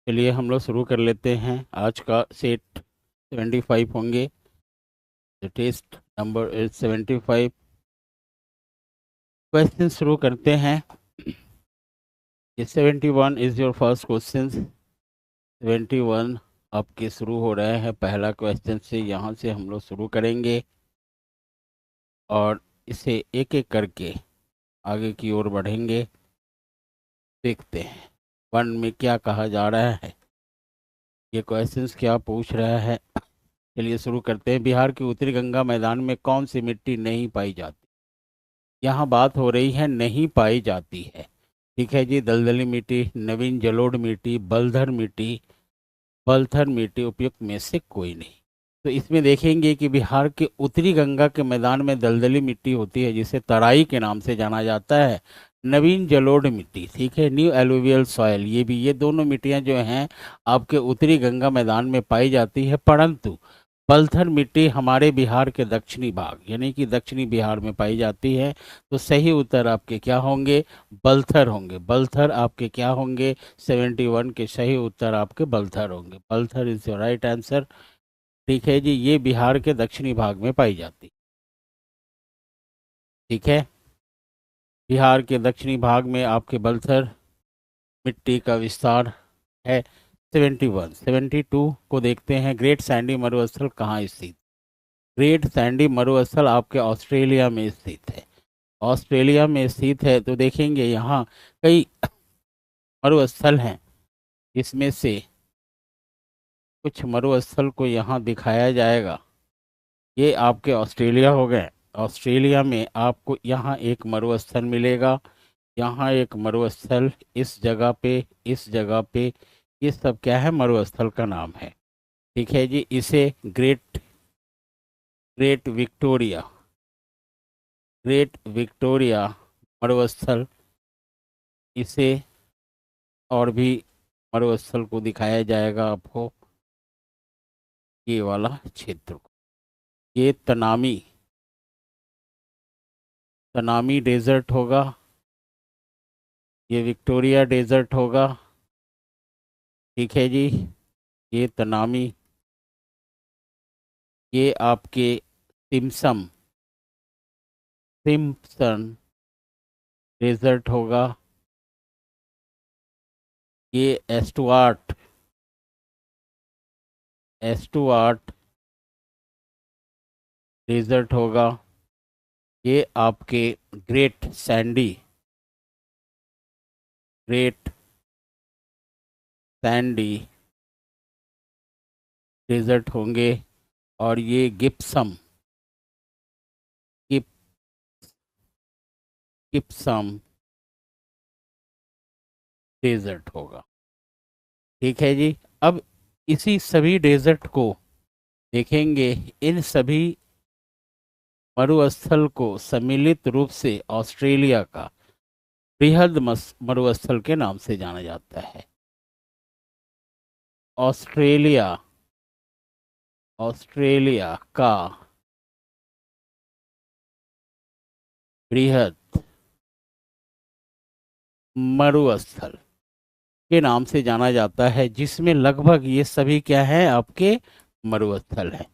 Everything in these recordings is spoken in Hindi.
चलिए हम लोग शुरू कर लेते हैं। आज का सेट 75 होंगे। The test number is 75। Question शुरू करते हैं। ये 71 इज योर फर्स्ट क्वेश्चन। 71 आपके शुरू हो रहे हैं पहला क्वेश्चन से। यहाँ से हम लोग शुरू करेंगे और इसे एक एक करके आगे की ओर बढ़ेंगे। देखते हैं वन में क्या कहा जा रहा है, ये क्वेश्चंस क्या पूछ रहा है। चलिए शुरू करते हैं। बिहार के उत्तरी गंगा मैदान में कौन सी मिट्टी नहीं पाई जाती? यहाँ बात हो रही है नहीं पाई जाती है। ठीक है जी। दलदली मिट्टी, नवीन जलोढ़ मिट्टी, बलधर मिट्टी, पलथर मिट्टी, उपयुक्त में से कोई नहीं। तो इसमें देखेंगे कि बिहार के उत्तरी गंगा के मैदान में दलदली मिट्टी होती है जिसे तराई के नाम से जाना जाता है। नवीन जलोढ़ मिट्टी, ठीक है, न्यू एलुवियल सॉयल, ये दोनों मिट्टियां जो हैं आपके उत्तरी गंगा मैदान में पाई जाती है। परंतु पलथर मिट्टी हमारे बिहार के दक्षिणी भाग यानी कि दक्षिणी बिहार में पाई जाती है। तो सही उत्तर आपके क्या होंगे? बलथर होंगे। बलथर आपके क्या होंगे? 71 के सही उत्तर आपके बलथर होंगे। Balthar is your right answer. ठीक है जी। ये बिहार के दक्षिणी भाग में पाई जाती। ठीक है। बिहार के दक्षिणी भाग में आपके बलथर मिट्टी का विस्तार है। 71। 72 को देखते हैं। ग्रेट सैंडी मरुस्थल कहाँ स्थित? ग्रेट सैंडी मरुस्थल आपके ऑस्ट्रेलिया में स्थित है। ऑस्ट्रेलिया में स्थित है। तो देखेंगे यहाँ कई मरुस्थल हैं, इसमें से कुछ मरुस्थल को यहाँ दिखाया जाएगा। ये आपके ऑस्ट्रेलिया हो गए। ऑस्ट्रेलिया में आपको यहाँ एक मरुस्थल मिलेगा, यहाँ एक मरुस्थल, इस जगह पे, इस जगह पे। ये सब क्या है? मरुस्थल का नाम है। ठीक है जी। इसे great great Victoria great Victoria मरुस्थल, इसे और भी मरुस्थल को दिखाया जाएगा आपको, ये वाला क्षेत्र को। ये तनामी तनामी डेजर्ट होगा, ये विक्टोरिया डेजर्ट होगा। ठीक है जी। ये तनामी, ये आपके सिम्सम सिम्पसन डेजर्ट होगा। ये एस्टुआर्ट एस्टुआर्ट डेजर्ट होगा। ये आपके ग्रेट सैंडी डेजर्ट होंगे। और ये गिप गिप्सम डेजर्ट होगा। ठीक है जी। अब इसी सभी डेजर्ट को देखेंगे। इन सभी मरुस्थल को सम्मिलित रूप से ऑस्ट्रेलिया का बृहद मरुस्थल के नाम से जाना जाता है। ऑस्ट्रेलिया ऑस्ट्रेलिया का बृहद मरुस्थल के नाम से जाना जाता है, जिसमें लगभग ये सभी क्या है? आपके मरुस्थल हैं।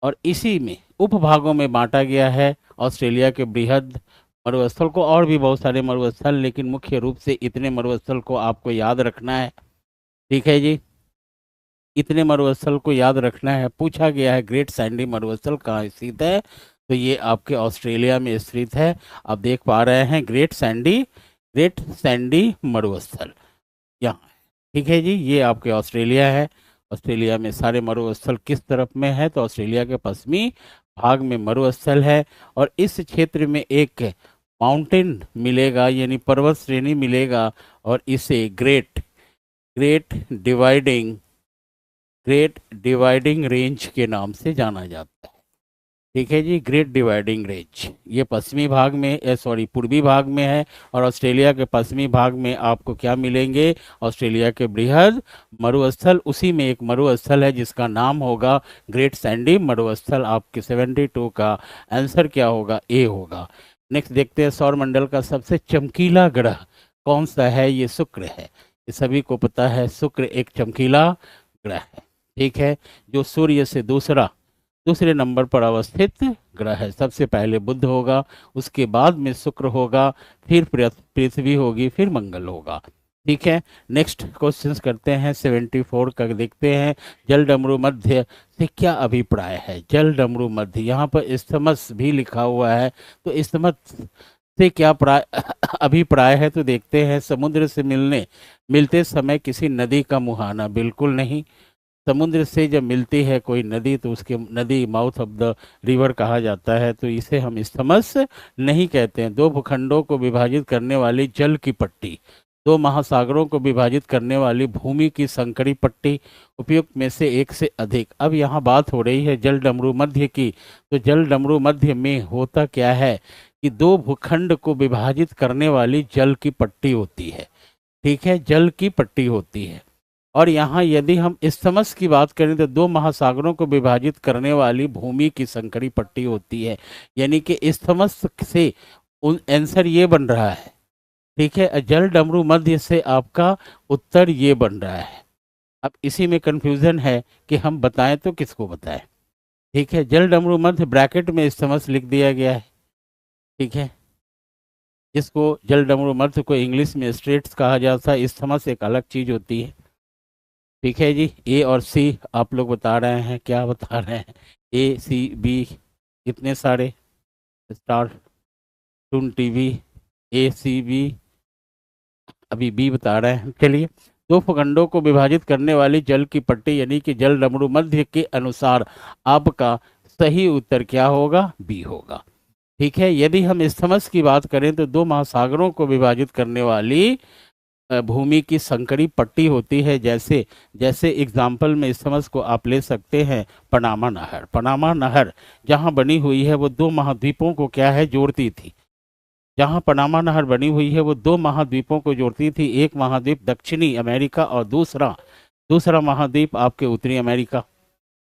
और इसी में उपभागों में बांटा गया है ऑस्ट्रेलिया के बृहद मरुस्थल को। और भी बहुत सारे मरुस्थल, लेकिन मुख्य रूप से इतने मरुस्थल को आपको याद रखना है। ठीक है जी। इतने मरुस्थल को याद रखना है। पूछा गया है ग्रेट सैंडी मरुस्थल कहाँ स्थित है, तो ये आपके ऑस्ट्रेलिया में स्थित है। आप देख पा रहे हैं ग्रेट सैंडी मरुस्थल यहाँ है। ठीक है जी। ये आपके ऑस्ट्रेलिया है। ऑस्ट्रेलिया में सारे मरुस्थल किस तरफ में है? तो ऑस्ट्रेलिया के पश्चिमी भाग में मरुस्थल है। और इस क्षेत्र में एक माउंटेन मिलेगा यानी पर्वत श्रेणी मिलेगा, और इसे great dividing great dividing range के नाम से जाना जाता है। ठीक है जी। ग्रेट डिवाइडिंग रेंज ये पश्चिमी भाग में, पूर्वी भाग में है। और ऑस्ट्रेलिया के पश्चिमी भाग में आपको क्या मिलेंगे? ऑस्ट्रेलिया के बृहद मरुस्थल। उसी में एक मरुस्थल है जिसका नाम होगा ग्रेट सैंडी मरुस्थल। आपके 72 का आंसर क्या होगा? ए होगा। नेक्स्ट देखते हैं, सौर मंडल का सबसे चमकीला ग्रह कौन सा है? ये शुक्र है। कि सभी को पता है शुक्र एक चमकीला ग्रह है, ठीक है, जो सूर्य से दूसरे नंबर पर अवस्थित ग्रह है। सबसे पहले बुध होगा, उसके बाद में शुक्र होगा, फिर पृथ्वी होगी, फिर मंगल होगा, ठीक है। नेक्स्ट क्वेश्चंस करते हैं। 74 का देखते हैं। जल डमरू मध्य से क्या अभिप्राय है? जल डमरू मध्य, यहाँ पर इस्थमस भी लिखा हुआ है, तो इस्थमस से क्या अभिप्राय है? तो देखते हैं। समुद्र से मिलते समय किसी नदी का मुहाना, बिल्कुल नहीं। समुद्र से जब मिलती है कोई नदी तो उसके नदी माउथ ऑफ द रिवर कहा जाता है, तो इसे हम इस्थमस नहीं कहते हैं। दो भूखंडों को विभाजित करने वाली जल की पट्टी, दो महासागरों को विभाजित करने वाली भूमि की संकरी पट्टी, उपयुक्त में से एक से अधिक। अब यहाँ बात हो रही है जल डमरू मध्य की, तो जल डमरू मध्य में होता क्या है कि दो भूखंड को विभाजित करने वाली जल की पट्टी होती है, ठीक है, जल की पट्टी होती है। और यहाँ यदि हम इस्थमस की बात करें तो दो महासागरों को विभाजित करने वाली भूमि की संकरी पट्टी होती है। यानी कि इस्थमस से आंसर ये बन रहा है, ठीक है। जल डमरू मध्य से आपका उत्तर ये बन रहा है। अब इसी में कंफ्यूजन है कि हम बताएं तो किसको बताएं, ठीक है। जल डमरू मध्य ब्रैकेट में इस्थमस लिख दिया गया है, ठीक है, जिसको जल डमरू मध्य को इंग्लिश में स्ट्रेट्स कहा जाता है। इस्थमस एक अलग चीज होती है, ठीक है जी। ए और सी आप लोग बता रहे हैं, क्या बता रहे हैं? ए सी बी, इतने सारे स्टार टून टीवी, ए सी बी, अभी बी बता रहे हैं। चलिए, दो भूखंडों को विभाजित करने वाली जल की पट्टी यानी कि जल डमरू मध्य के अनुसार आपका सही उत्तर क्या होगा? बी होगा, ठीक है। यदि हम इस्थमस की बात करें तो दो महासागरों को विभाजित करने वाली भूमि की संकरी पट्टी होती है। जैसे जैसे एग्जाम्पल में इस्थमस को आप ले सकते हैं पनामा नहर। पनामा नहर जहाँ बनी हुई है वो दो महाद्वीपों को क्या है? जोड़ती थी। जहाँ पनामा नहर बनी हुई है वो दो महाद्वीपों को जोड़ती थी। एक महाद्वीप दक्षिणी अमेरिका और दूसरा दूसरा महाद्वीप आपके उत्तरी अमेरिका,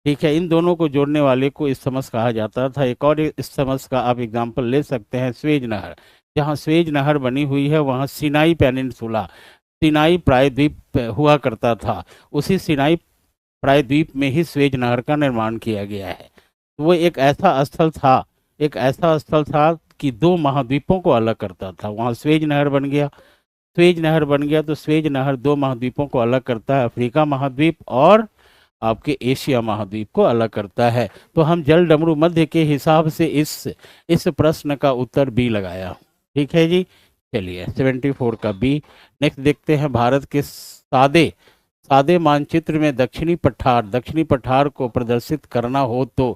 ठीक है। इन दोनों को जोड़ने वाले को इस्थमस कहा जाता था। एक और इस्थमस का आप एग्जाम्पल ले सकते हैं स्वेज नहर। जहाँ स्वेज नहर बनी हुई है वहाँ सिनाई पेनिनसुला, सिनाई प्रायद्वीप हुआ करता था। उसी सिनाई प्रायद्वीप में ही स्वेज नहर का निर्माण किया गया है। वो एक ऐसा स्थल था कि दो महाद्वीपों को अलग करता था। वहाँ स्वेज नहर बन गया, स्वेज नहर बन गया तो स्वेज नहर दो महाद्वीपों को अलग करता है, अफ्रीका महाद्वीप और आपके एशिया महाद्वीप को अलग करता है। तो हम जल डमरू मध्य के हिसाब से इस प्रश्न का उत्तर बी लगाया, ठीक है जी। चलिए 74 का बी। नेक्स्ट देखते हैं। भारत के सादे मानचित्र में दक्षिणी पठार को प्रदर्शित करना हो तो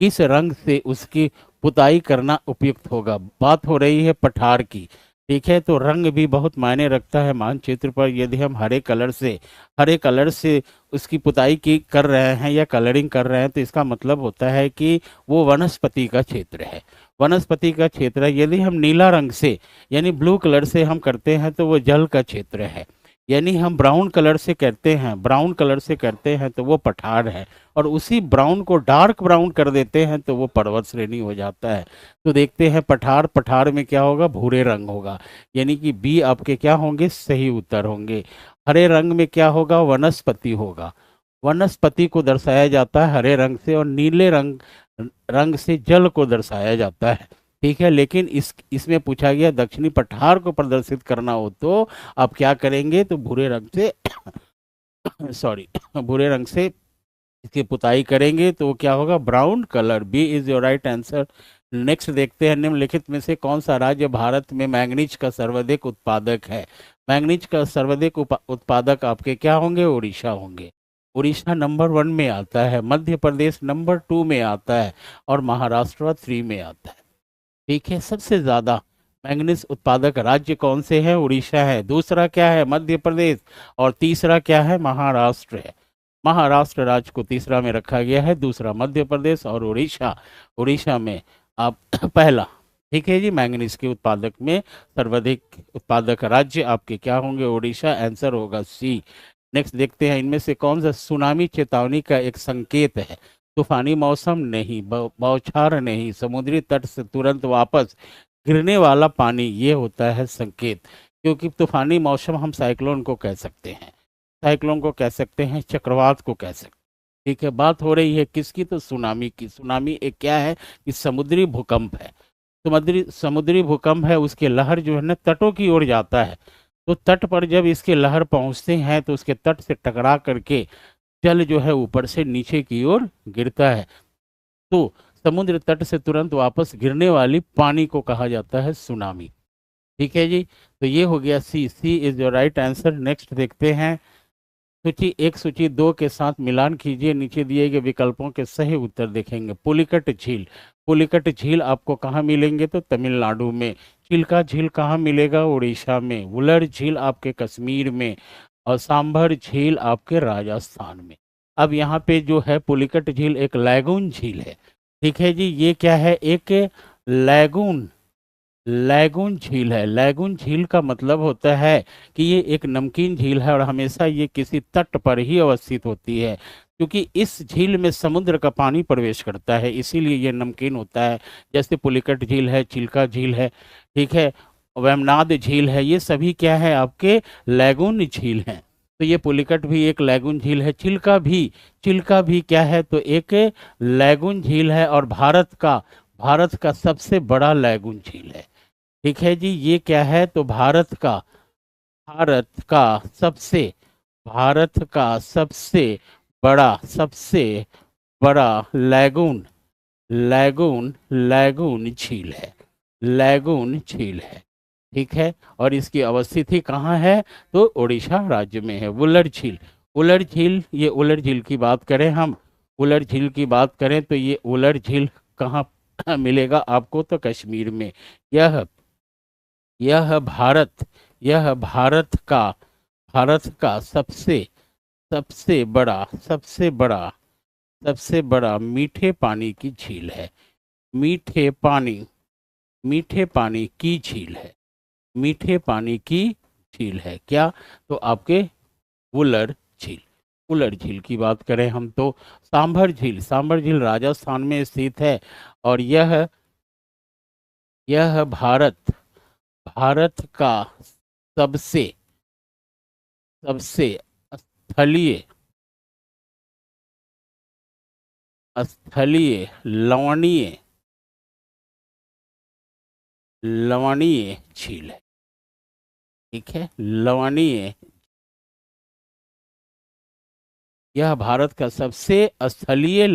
किस रंग से उसकी पुताई करना उपयुक्त होगा? बात हो रही है पठार की, ठीक है। तो रंग भी बहुत मायने रखता है मानचित्र पर। यदि हम हरे कलर से उसकी पुताई की कर रहे हैं या कलरिंग कर रहे हैं तो इसका मतलब होता है कि वो वनस्पति का क्षेत्र है, वनस्पति का क्षेत्र है। यदि हम नीला रंग से यानी ब्लू कलर से हम करते हैं तो वो जल का क्षेत्र है। यानी हम ब्राउन कलर से करते हैं तो वो पठार है। और उसी ब्राउन को डार्क ब्राउन कर देते हैं तो वो पर्वत श्रेणी हो जाता है। तो देखते हैं पठार में क्या होगा? भूरे रंग होगा। यानी कि बी आपके क्या होंगे? सही उत्तर होंगे। हरे रंग में क्या होगा? वनस्पति होगा। वनस्पति को दर्शाया जाता है हरे रंग से, और नीले रंग से जल को दर्शाया जाता है, ठीक है। लेकिन इसमें पूछा गया दक्षिणी पठार को प्रदर्शित करना हो तो आप क्या करेंगे? तो भूरे रंग से सॉरी भूरे रंग से इसकी पुताई करेंगे तो क्या होगा? Brown colour. B is your right answer. Next देखते हैं। निम्नलिखित में से कौन सा राज्य भारत में मैंगनीज का सर्वाधिक उत्पादक है? मैंगनीज का सर्वाधिक उत्पादक आपके क्या होंगे? उड़ीसा होंगे। उड़ीसा नंबर 1 में आता है, मध्य प्रदेश नंबर 2 में आता है और महाराष्ट्र 3 में आता है, ठीक है। सबसे ज्यादा मैंगनीज उत्पादक राज्य कौन से हैं? उड़ीसा है। दूसरा क्या है? मध्य प्रदेश। और तीसरा क्या है? महाराष्ट्र है। महाराष्ट्र राज्य को तीसरा में रखा गया है, दूसरा मध्य प्रदेश और उड़ीसा में आप पहला, ठीक है जी। मैंगनीज के उत्पादक में सर्वाधिक उत्पादक राज्य आपके क्या होंगे? उड़ीसा। आंसर होगा सी। नेक्स्ट देखते हैं। इनमें से कौन सा सुनामी चेतावनी का एक संकेत है? तूफानी मौसम नहीं, बौछार नहीं, समुद्री तट से तुरंत वापस गिरने वाला पानी, ये होता है संकेत। क्योंकि तूफानी मौसम हम साइक्लोन को कह सकते हैं, साइक्लोन को कह सकते हैं, चक्रवात को कह सकते हैं। ठीक है, बात हो रही है किसकी, तो सुनामी की। सुनामी एक क्या है कि समुद्री भूकंप है। समुद्री समुद्री भूकंप है, उसके लहर जो है ना तटों की ओर जाता है। तो तट पर जब इसके लहर पहुंचते हैं तो उसके तट से टकरा करके जल जो है ऊपर से नीचे की ओर गिरता है। तो समुद्र तट से तुरंत वापस गिरने वाली पानी को कहा जाता है सुनामी। ठीक है जी, तो ये हो गया C. C is your right answer. Next देखते हैं, सूची एक सूची दो के साथ मिलान कीजिए, नीचे दिए गए विकल्पों के सही उत्तर देखेंगे। पुलिकट झील, पुलिकट झील आपको कहाँ मिलेंगे, तो तमिलनाडु में। चिल्का झील कहाँ मिलेगा, उड़ीसा में। वुलर झील आपके कश्मीर में, और सांभर झील आपके राजस्थान में। अब यहाँ पे जो है पुलिकट झील एक लैगून झील है। ठीक है जी, ये क्या है, एक लैगून, लैगून झील है। लैगून झील का मतलब होता है कि ये एक नमकीन झील है और हमेशा ये किसी तट पर ही अवस्थित होती है, क्योंकि इस झील में समुद्र का पानी प्रवेश करता है, इसीलिए ये नमकीन होता है। जैसे पुलिकट झील है, चिल्का झील है, ठीक है, वेमनाद झील है, ये सभी क्या है आपके लैगून झील हैं। तो ये पुलिकट भी एक लैगून झील है। चिल्का भी, चिल्का भी क्या है, तो एक लैगून झील है, और भारत का सबसे बड़ा लैगून झील है। ठीक है जी, ये क्या है, तो भारत का सबसे भारत का सबसे बड़ा लैगून, लैगून झील है, लैगून झील है। ठीक है, और इसकी अवस्थिति कहाँ है, तो उड़ीसा राज्य में है। वुलर झील, वुलर झील, ये वुलर झील की बात करें हम, वुलर झील की बात करें तो ये वुलर झील कहाँ मिलेगा आपको, तो कश्मीर में। यह यह भारत यह भारत का सबसे बड़ा मीठे पानी की झील है। मीठे पानी मीठे पानी की झील है, मीठे पानी की झील है क्या, तो आपके वुलर झील। वुलर झील की बात करें हम तो सांभर झील राजस्थान में स्थित है, और यह भारत का सबसे सबसे स्थलीय स्थलीय लवणीय लवणीय झील है। ठीक है, लवणीय, यह भारत का सबसे स्थलीय,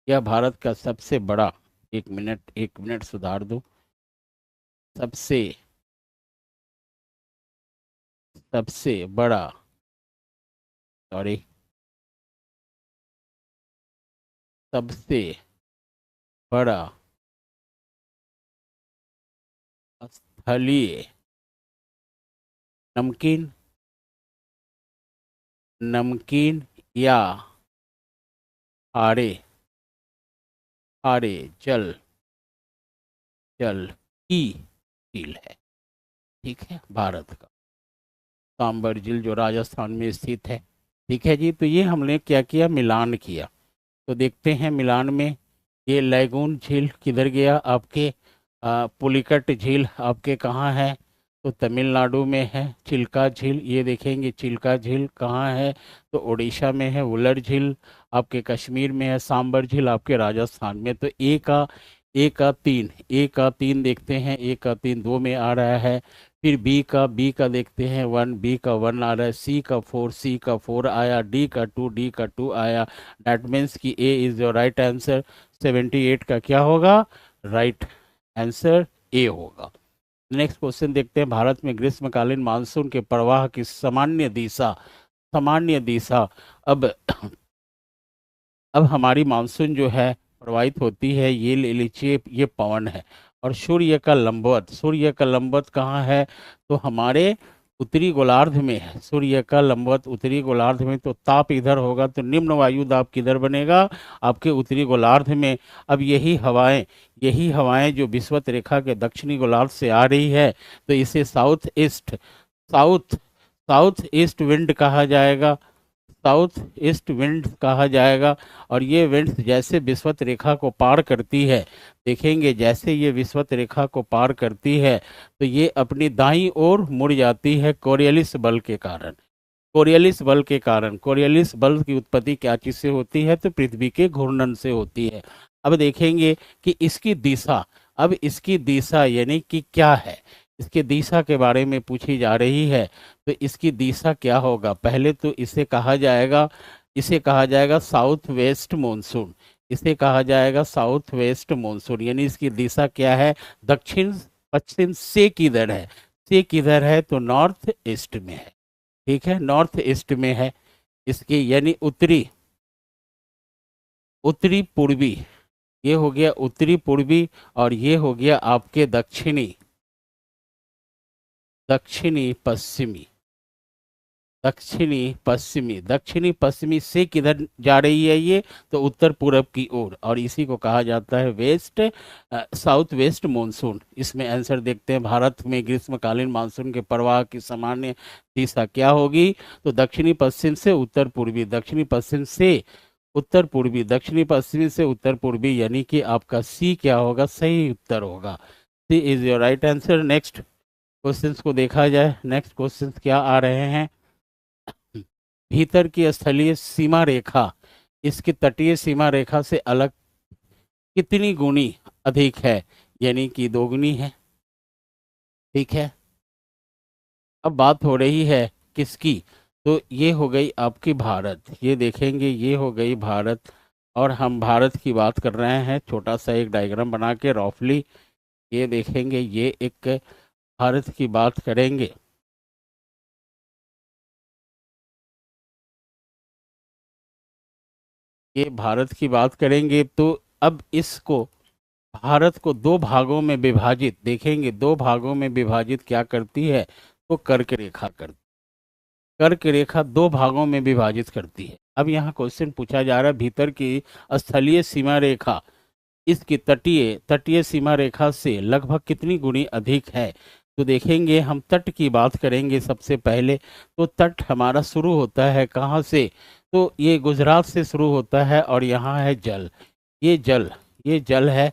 यह भारत का सबसे बड़ा, एक मिनट सुधार दो, सबसे सबसे बड़ा, सॉरी, सबसे बड़ा स्थलीय नमकीन नमकीन या खारे खारे जल जल की झील है। ठीक है, भारत का सांबर झील जो राजस्थान में स्थित है। ठीक है जी, तो ये हमने क्या किया, मिलान किया। तो देखते हैं मिलान में, ये लैगून झील किधर गया आपके, पुलिकट झील आपके कहाँ है, तो तमिलनाडु में है। चिल्का झील, ये देखेंगे चिल्का झील कहाँ है, तो उड़ीसा में है। वुलर झील आपके कश्मीर में है। सांबर झील आपके राजस्थान में। तो ए का तीन देखते हैं, ए का 3 2 में आ रहा है। फिर बी का देखते हैं 1, बी का 1 आ रहा है। सी का 4 आया। डी का 2 आया। दैट मीन्स कि ए इज योर राइट आंसर। 78 का क्या होगा, राइट आंसर ए होगा। नेक्स्ट क्वेश्चन देखते हैं, भारत में ग्रीष्मकालीन मानसून के प्रवाह की सामान्य दिशा। अब अब हमारी मानसून जो है प्रवाहित होती है, ये ले लीजिए, ये पवन है, और सूर्य का लंबवत कहाँ है, तो हमारे उत्तरी गोलार्ध में है। सूर्य का लंबवत उत्तरी गोलार्ध में, तो ताप इधर होगा, तो निम्न वायु दाब किधर बनेगा, आपके उत्तरी गोलार्ध में। अब यही हवाएं जो विषुवत रेखा के दक्षिणी गोलार्ध से आ रही है, तो इसे साउथ ईस्ट विंड कहा जाएगा। साउथ ईस्ट विंड कहा जाएगा। और ये विंड्स जैसे विषुवत रेखा को पार करती है, देखेंगे जैसे ये विषुवत रेखा को पार करती है तो ये अपनी दाईं ओर मुड़ जाती है कोरियलिस बल के कारण। कोरियलिस बल के कारण, कोरियलिस बल की उत्पत्ति क्या चीज से होती है? तो पृथ्वी के घूर्णन से होती है। अब देखेंगे कि इसकी दिशा, अब इसकी दिशा यानी कि क्या है, इसकी दिशा के बारे में पूछी जा रही है। तो इसकी दिशा क्या होगा? पहले तो इसे कहा जाएगा साउथ वेस्ट मानसून। इसे कहा जाएगा साउथ वेस्ट मानसून, यानी इसकी दिशा क्या है? दक्षिण पश्चिम से किधर है? से किधर है? तो नॉर्थ ईस्ट में है। ठीक है, नॉर्थ ईस्ट में है इसकी, यानी उत्तरी उत्तरी पूर्वी। ये हो गया उत्तरी पूर्वी और ये हो गया आपके दक्षिणी दक्षिणी पश्चिमी। दक्षिणी पश्चिमी से किधर जा रही है ये? तो उत्तर पूरब की ओर, और इसी को कहा जाता है वेस्ट साउथ वेस्ट मानसून। इसमें आंसर देखते हैं, भारत में ग्रीष्मकालीन मानसून के प्रवाह की सामान्य दिशा क्या होगी? तो दक्षिणी पश्चिम से उत्तर पूर्वी, दक्षिणी पश्चिम से उत्तर पूर्वी, दक्षिणी पश्चिमी से उत्तर पूर्वी, यानी कि आपका सी क्या होगा? सही उत्तर होगा। C is your right answer. Next questions को देखा जाए। नेक्स्ट क्वेश्चंस क्या आ रहे हैं? भीतर की स्थलीय सीमा रेखा इसकी तटीय सीमा रेखा से अलग कितनी गुनी अधिक है? यानी कि दोगुनी है। ठीक है, अब बात हो रही है किसकी? तो ये हो गई आपकी भारत। ये देखेंगे, ये हो गई भारत, और हम भारत की बात कर रहे हैं। छोटा सा एक डायग्राम बना के रफली ये देखेंगे, ये एक भारत की बात करेंगे। ये भारत की बात करेंगे तो अब इसको, भारत को दो भागों में विभाजित देखेंगे, दो भागों में विभाजित क्या करती है? तो कर्क रेखा करती, कर्क रेखा दो भागों में विभाजित करती है। अब यहाँ क्वेश्चन पूछा जा रहा है, भीतर की स्थलीय सीमा रेखा इसकी तटीय तटीय सीमा रेखा से लगभग कितनी गुनी अधिक है? तो देखेंगे, हम तट की बात करेंगे सबसे पहले। तो तट हमारा शुरू होता है कहाँ से? तो ये गुजरात से शुरू होता है, और यहाँ है जल, ये जल, ये जल है।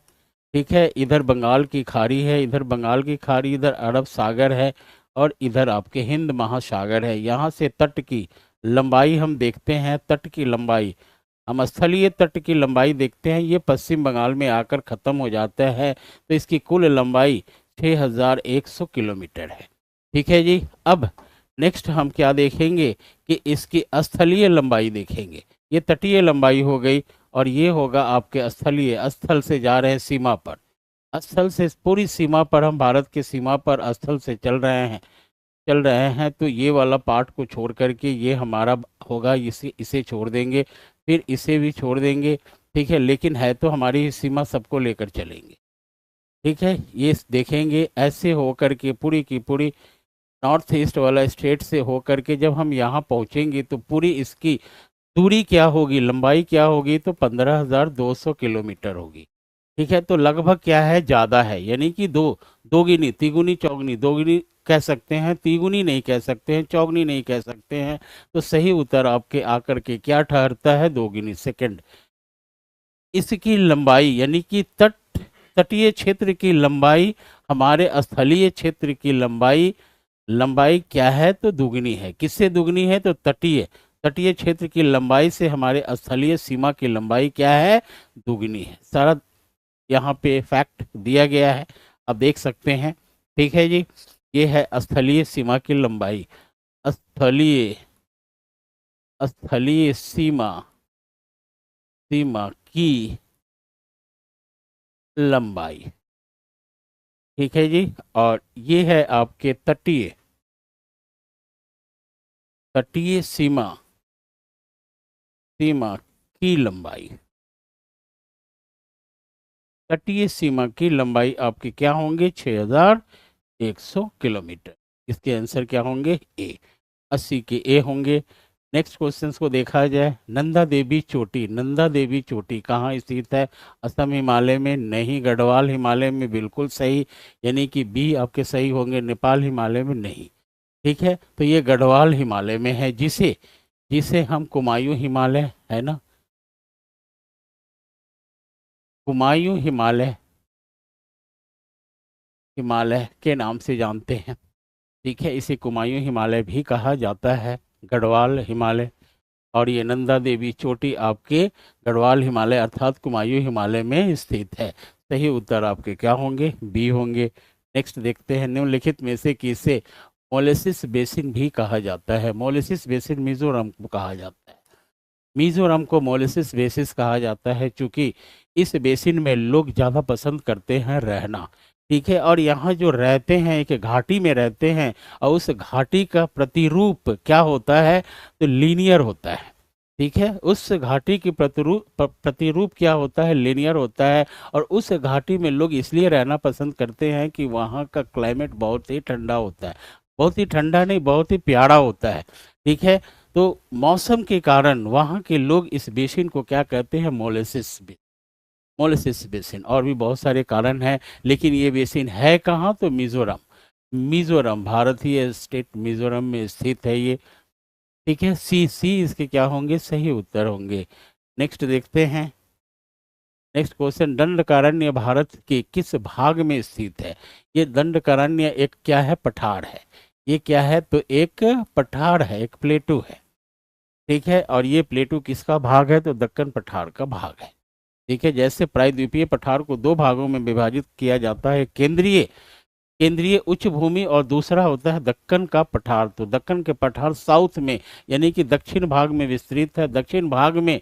ठीक है, इधर बंगाल की खाड़ी है, इधर बंगाल की खाड़ी, इधर अरब सागर है, और इधर आपके हिंद महासागर है। यहाँ से तट की लंबाई हम देखते हैं, तट की लंबाई, हम स्थलीय तट की लंबाई देखते हैं, ये पश्चिम बंगाल में आकर खत्म हो जाता है। तो इसकी कुल लंबाई 6100 किलोमीटर है। ठीक है जी। अब नेक्स्ट हम क्या देखेंगे कि इसकी स्थलीय लंबाई देखेंगे। ये तटीय लंबाई हो गई, और ये होगा आपके स्थलीय, स्थल से जा रहे हैं सीमा पर, स्थल से पूरी सीमा पर, हम भारत की सीमा पर स्थल से चल रहे हैं। तो ये वाला पार्ट को छोड़ करके ये हमारा होगा, इसे छोड़ देंगे, फिर इसे भी छोड़ देंगे। ठीक है, लेकिन है तो हमारी सीमा सबको लेकर चलेंगे। ठीक है, ये देखेंगे ऐसे होकर के पूरी की पूरी नॉर्थ ईस्ट वाला स्टेट से होकर के जब हम यहाँ पहुँचेंगे तो पूरी इसकी दूरी क्या होगी, लंबाई क्या होगी? तो 15,200 किलोमीटर होगी। ठीक है, तो लगभग क्या है? ज़्यादा है, यानी कि दोगुनी, तिगुनी, चौगुनी, दोगुनी कह सकते हैं, तिगुनी नहीं कह सकते हैं, चौगुनी नहीं कह सकते हैं। तो सही उत्तर आपके आकर के क्या ठहरता है? दोगुनी। सेकंड, इसकी लंबाई यानी कि तटीय क्षेत्र की लंबाई हमारे स्थलीय क्षेत्र की लंबाई लंबाई क्या है? तो दुगनी है। किससे दुगनी है? तो तटीय तटीय क्षेत्र की लंबाई से हमारे स्थलीय सीमा की लंबाई क्या है? दुगनी है। सारा यहाँ पे फैक्ट दिया गया है, आप देख सकते हैं। ठीक है जी, ये है स्थलीय सीमा की लंबाई, स्थलीय स्थलीय सीमा सीमा की लंबाई। ठीक है जी, और ये है आपके तटीय तटीय सीमा सीमा की लंबाई। तटीय सीमा की लंबाई आपके क्या होंगे? 6100 किलोमीटर। इसके आंसर क्या होंगे? ए, 80 के ए होंगे। नेक्स्ट क्वेश्चन को देखा जाए। नंदा देवी चोटी कहाँ स्थित है? असम हिमालय में नहीं, गढ़वाल हिमालय में बिल्कुल सही, यानी कि बी आपके सही होंगे, नेपाल हिमालय में नहीं। ठीक है, तो ये गढ़वाल हिमालय में है, जिसे जिसे हम कुमायूं हिमालय, है ना, कुमायूं हिमालय, हिमालय के नाम से जानते हैं। ठीक है, इसे कुमायूं हिमालय भी कहा जाता है, गढ़वाल हिमालय। और ये नंदा देवी चोटी आपके गढ़वाल हिमालय अर्थात कुमायूं हिमालय में स्थित है। सही उत्तर आपके क्या होंगे? बी होंगे। नेक्स्ट देखते हैं, निम्नलिखित में से किसे मोलेसिस बेसिन भी कहा जाता है? मोलेसिस बेसिन मिजोरम को कहा जाता है। मिजोरम को मोलेसिस बेसिस कहा जाता है क्योंकि इस बेसिन में लोग ज़्यादा पसंद करते हैं रहना। ठीक है, और यहाँ जो रहते हैं एक घाटी में रहते हैं, और उस घाटी का प्रतिरूप क्या होता है? तो लीनियर होता है। ठीक है, उस घाटी की प्रतिरूप क्या होता है? लीनियर होता है। और उस घाटी में लोग इसलिए रहना पसंद करते हैं कि वहाँ का क्लाइमेट बहुत ही ठंडा होता है। बहुत ही ठंडा नहीं, बहुत ही प्यारा होता है। ठीक है, तो मौसम के कारण वहाँ के लोग इस बेसिन को क्या कहते हैं? Molasses basin. और भी बहुत सारे कारण हैं, लेकिन ये बेसिन है कहाँ? तो मिजोरम। मिजोरम, भारतीय स्टेट मिजोरम में स्थित है ये। ठीक है, सी सी इसके क्या होंगे? सही उत्तर होंगे। नेक्स्ट देखते हैं, नेक्स्ट क्वेश्चन, दंडकारण्य भारत के किस भाग में स्थित है? ये दंडकारण्य एक क्या है? पठार है। ये क्या है? तो एक पठार है, एक प्लेटू है। ठीक है, और ये प्लेटू किसका भाग है? तो दक्कन पठार का भाग है। ठीक है, जैसे प्रायद्वीपीय पठार को दो भागों में विभाजित किया जाता है, केंद्रीय केंद्रीय उच्च भूमि और दूसरा होता है दक्कन का पठार। तो दक्कन के पठार साउथ में यानी कि दक्षिण भाग में विस्तृत है। दक्षिण भाग में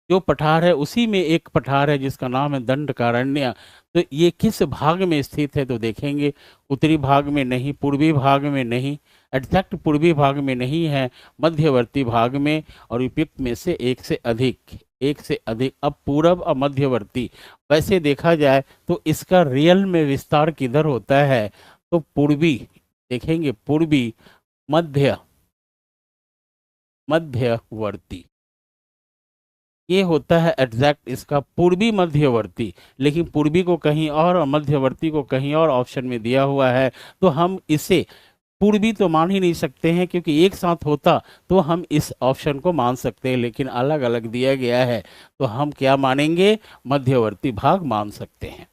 जो पठार है उसी में एक पठार है जिसका नाम है दंडकारण्य। तो ये किस भाग में स्थित है? तो देखेंगे, उत्तरी भाग में नहीं, पूर्वी भाग में नहीं, एग्जैक्ट पूर्वी भाग में नहीं है, मध्यवर्ती भाग में। और उपयुक्त में से एक से अधिक, एक से अधिक। अब पूरब और मध्यवर्ती, वैसे देखा जाए तो इसका रियल में विस्तार किधर होता है? तो पूर्वी, देखेंगे पूर्वी, मध्य, मध्यवर्ती, ये होता है एग्जैक्ट इसका पूर्वी मध्यवर्ती। लेकिन पूर्वी को कहीं और मध्यवर्ती को कहीं और ऑप्शन में दिया हुआ है, तो हम इसे पूर्वी तो मान ही नहीं सकते हैं, क्योंकि एक साथ होता तो हम इस ऑप्शन को मान सकते हैं, लेकिन अलग अलग दिया गया है तो हम क्या मानेंगे? मध्यवर्ती भाग मान सकते हैं।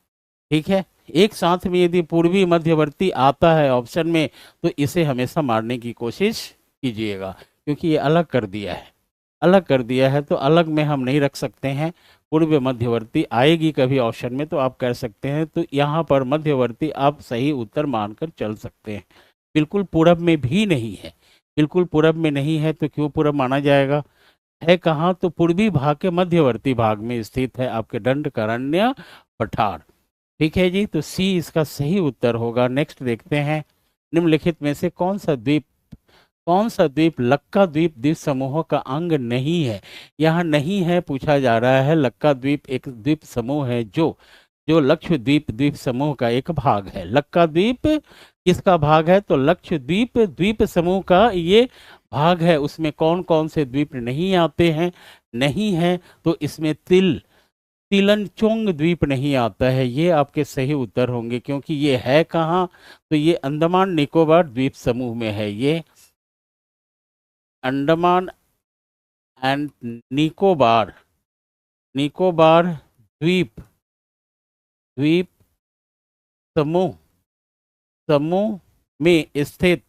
ठीक है, एक साथ में यदि पूर्वी मध्यवर्ती आता है ऑप्शन में, तो इसे हमेशा मारने की कोशिश कीजिएगा, क्योंकि ये अलग कर दिया है। अलग कर दिया है तो अलग में हम नहीं रख सकते हैं। पूर्व मध्यवर्ती आएगी कभी ऑप्शन में तो आप कह सकते हैं, तो यहाँ पर मध्यवर्ती आप सही उत्तर मानकर चल सकते हैं। बिल्कुल पूरब में भी नहीं है, बिल्कुल पूरब में नहीं है, तो क्यों पूरब माना जाएगा? है कहाँ? तो पूर्वी भाग के मध्यवर्ती भाग में स्थित है आपके दंडकारण्य पठार। ठीक है जी, तो सी इसका सही उत्तर होगा। नेक्स्ट देखते हैं, निम्नलिखित में से कौन सा द्वीप लक्का द्वीप द्वीप समूह का अंग नहीं है? यहाँ नहीं है पूछा जा रहा है। लक्का द्वीप एक द्वीप समूह है जो जो लक्षद्वीप द्वीप समूह का एक भाग है। लक्का द्वीप किसका भाग है? तो लक्षद्वीप द्वीप समूह का ये भाग है। उसमें कौन कौन से द्वीप नहीं आते हैं? नहीं है, तो इसमें तिलनचोंग द्वीप नहीं आता है। ये आपके सही उत्तर होंगे, क्योंकि ये है कहाँ? तो ये अंडमान निकोबार द्वीप समूह में है। ये अंडमान एंड निकोबार, निकोबार द्वीप द्वीप समूह समूह में स्थित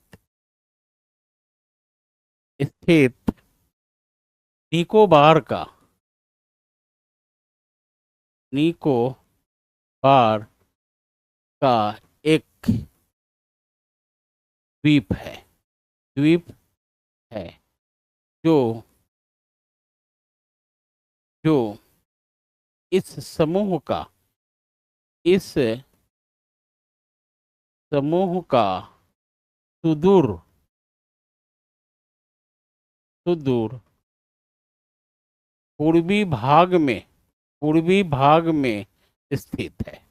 स्थित निकोबार का निकोबार का एक द्वीप है, द्वीप है जो जो इस समूह का इस समूह का सुदूर सुदूर पूर्वी भाग में पूर्वी भाग में स्थित है।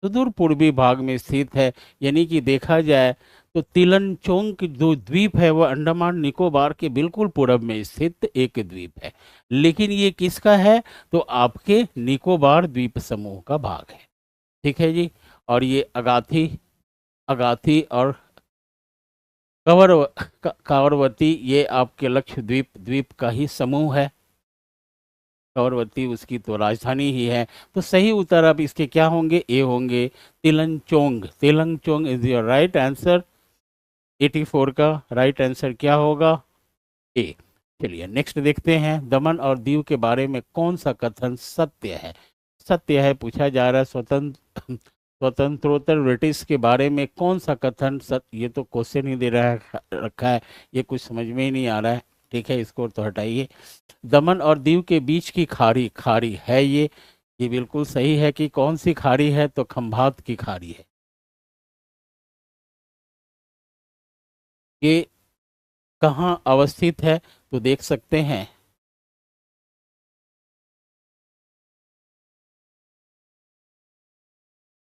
सुदूर पूर्वी भाग में स्थित है, यानी कि देखा जाए तो तिलनचोंग की जो द्वीप है वह अंडमान निकोबार के बिल्कुल पूरब में स्थित एक द्वीप है। लेकिन ये किसका है? तो आपके निकोबार द्वीप समूह का भाग है। ठीक है जी, और ये अगाथी अगाथी और कवरवती ये आपके लक्षद्वीप द्वीप का ही समूह है। कवरवती उसकी तो राजधानी ही है। तो सही उत्तर अब इसके क्या होंगे? ए होंगे, तिलंचोंग। तिलंचोंग इज योर राइट आंसर। 84 का राइट आंसर क्या होगा? ए। चलिए नेक्स्ट देखते हैं, दमन और दीव के बारे में कौन सा कथन सत्य है? सत्य है पूछा जा रहा है। स्वतंत्रोत्तर ब्रिटिश के बारे में कौन सा कथन सत्य? ये तो क्वेश्चन ही दे रहा है रखा है, ये कुछ समझ में ही नहीं आ रहा है। ठीक है, इसको तो हटाइए। दमन और दीव के बीच की खाड़ी, खाड़ी है ये बिल्कुल सही है। कि कौन सी खाड़ी है? तो खंभात की खाड़ी है। ये कहाँ अवस्थित है? तो देख सकते हैं,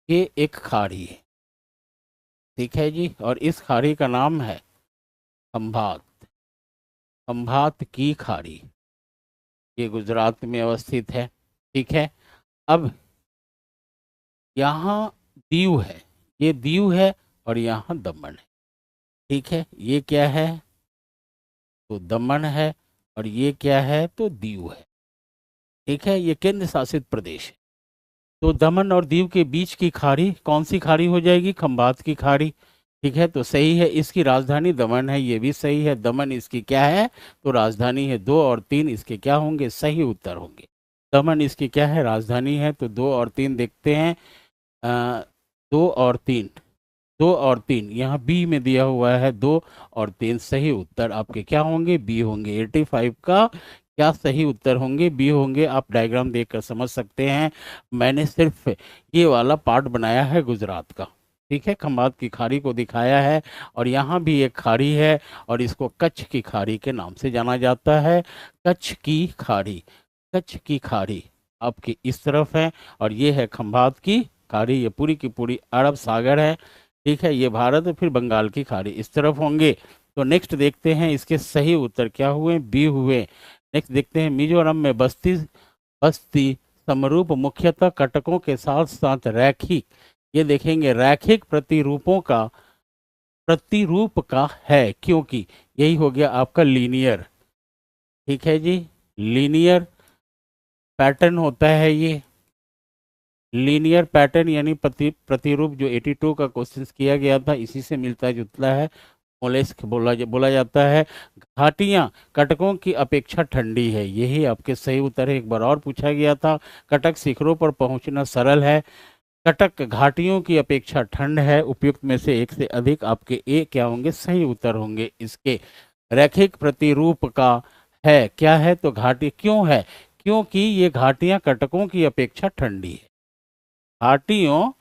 ये एक खाड़ी है। ठीक है जी, और इस खाड़ी का नाम है खंभात। खंभात की खाड़ी, ये गुजरात में अवस्थित है। ठीक है, अब यहाँ दीव है, ये दीव है और यहाँ दमन है। ठीक है, ये क्या है? तो दमन है, और ये क्या है? तो दीव है। ठीक है, ये केंद्र शासित प्रदेश है। तो दमन और दीव के बीच की खाड़ी कौन सी खाड़ी हो जाएगी? खंबात की खाड़ी। ठीक है, तो सही है। इसकी राजधानी दमन है, ये भी सही है। दमन इसकी क्या है? तो राजधानी है। 2 और 3 इसके क्या होंगे? सही उत्तर होंगे। दमन इसकी क्या है? राजधानी है। तो 2 और 3 देखते हैं। 2 और 3, 2 और 3 यहाँ बी में दिया हुआ है। 2 और 3 सही उत्तर आपके क्या होंगे? बी होंगे। 85 का क्या सही उत्तर होंगे? बी होंगे। आप डायग्राम देखकर समझ सकते हैं, मैंने सिर्फ ये वाला पार्ट बनाया है गुजरात का। ठीक है, खंभात की खाड़ी को दिखाया है, और यहाँ भी एक खाड़ी है, और इसको कच्छ की खाड़ी के नाम से जाना जाता है। कच्छ की खाड़ी, कच्छ की खाड़ी आपकी इस तरफ है, और ये है खंभात की खाड़ी। ये पूरी की पूरी अरब सागर है। ठीक है, ये भारत है, फिर बंगाल की खाड़ी इस तरफ होंगे। तो नेक्स्ट देखते हैं इसके सही उत्तर क्या हुए? बी हुए। नेक्स्ट देखते हैं, मिजोरम में बस्ती बस्ती समरूप मुख्यतः कटकों के साथ साथ रैखिक, ये देखेंगे रैखिक प्रतिरूप का है, क्योंकि यही हो गया आपका लीनियर। ठीक है जी, लीनियर पैटर्न होता है ये। लीनियर पैटर्न यानी प्रतिरूप, जो 82 का क्वेश्चन किया गया था, इसी से मिलता जुलता है। मोलेस्क बोला जाता है। घाटियां कटकों की अपेक्षा ठंडी है, यही आपके सही उत्तर है। एक बार और पूछा गया था, कटक शिखरों पर पहुंचना सरल है, कटक घाटियों की अपेक्षा ठंड है। उपयुक्त में से एक से अधिक आपके ए क्या होंगे? सही उत्तर होंगे इसके। रैखिक प्रतिरूप का है, क्या है? तो घाटी। क्यों है? क्योंकि ये घाटियां कटकों की अपेक्षा ठंडी है। घाटियों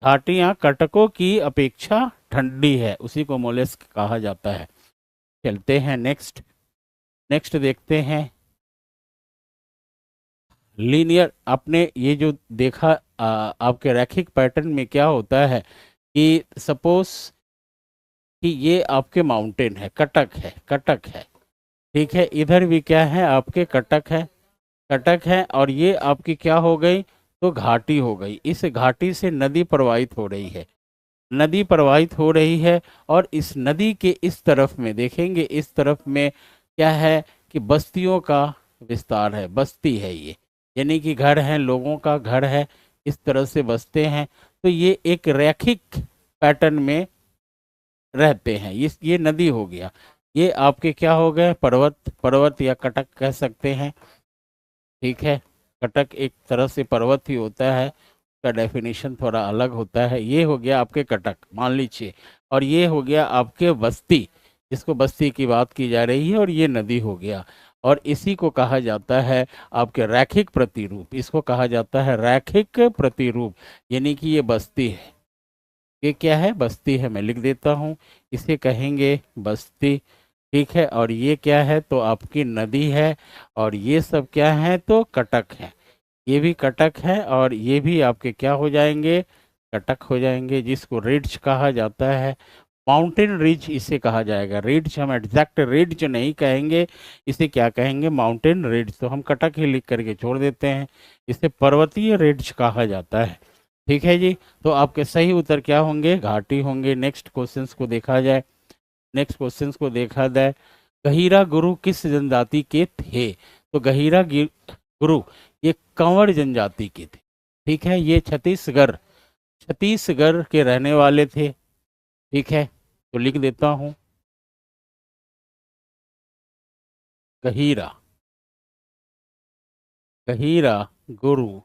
घाटियां कटकों की अपेक्षा ठंडी है, उसी को मोलेस्क कहा जाता है। चलते हैं नेक्स्ट। नेक्स्ट देखते हैं, लीनियर। आपने ये जो देखा, आपके रैखिक पैटर्न में क्या होता है कि सपोज कि ये आपके माउंटेन है, कटक है, कटक है। ठीक है, इधर भी क्या है? आपके कटक है, कटक है, और ये आपकी क्या हो गई? तो घाटी हो गई। इस घाटी से नदी प्रवाहित हो रही है, नदी प्रवाहित हो रही है, और इस नदी के इस तरफ में देखेंगे, इस तरफ में क्या है? कि बस्तियों का विस्तार है, बस्ती है ये, यानी कि घर है, लोगों का घर है, इस तरह से बसते हैं। तो ये एक रैखिक पैटर्न में रहते हैं। ये नदी हो गया, ये आपके क्या हो गए? पर्वत, पर्वत या कटक कह सकते हैं। ठीक है, कटक एक तरह से पर्वत ही होता है, का डेफिनेशन थोड़ा अलग होता है। ये हो गया आपके कटक, मान लीजिए, और ये हो गया आपके बस्ती, जिसको बस्ती की बात की जा रही है, और ये नदी हो गया। और इसी को कहा जाता है आपके रैखिक प्रतिरूप, इसको कहा जाता है रैखिक प्रतिरूप, यानी कि ये बस्ती है। ये क्या है? बस्ती है। मैं लिख देता हूँ, इसे कहेंगे बस्ती। ठीक है, और ये क्या है? तो आपकी नदी है, और ये सब क्या है? तो कटक है। ये भी कटक है, और ये भी आपके क्या हो जाएंगे? कटक हो जाएंगे, जिसको रिड्ज कहा जाता है। माउंटेन रिज इसे कहा जाएगा। रिड्ज हम एग्जैक्ट रिड्ज नहीं कहेंगे, इसे क्या कहेंगे? माउंटेन रिड्ज। तो हम कटक ही लिख करके छोड़ देते हैं, इसे पर्वतीय रिड्ज कहा जाता है। ठीक है जी, तो आपके सही उत्तर क्या होंगे? घाटी होंगे। नेक्स्ट क्वेश्चंस को देखा जाए। नेक्स्ट क्वेश्चन को देखा जाए। गहीरा गुरु किस जनजाति के थे? तो गहीरा गुरु ये कंवर जनजाति के थे। ठीक है, ये छत्तीसगढ़ के रहने वाले थे। ठीक है, तो लिख देता हूं गहीरा गुरु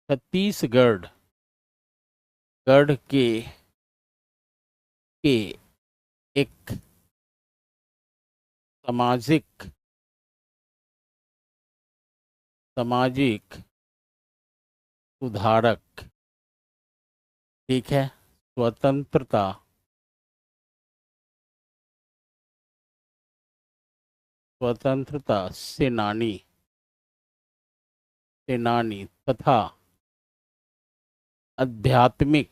छत्तीसगढ़ के एक सामाजिक सुधारक। ठीक है, स्वतंत्रता सेनानी तथा आध्यात्मिक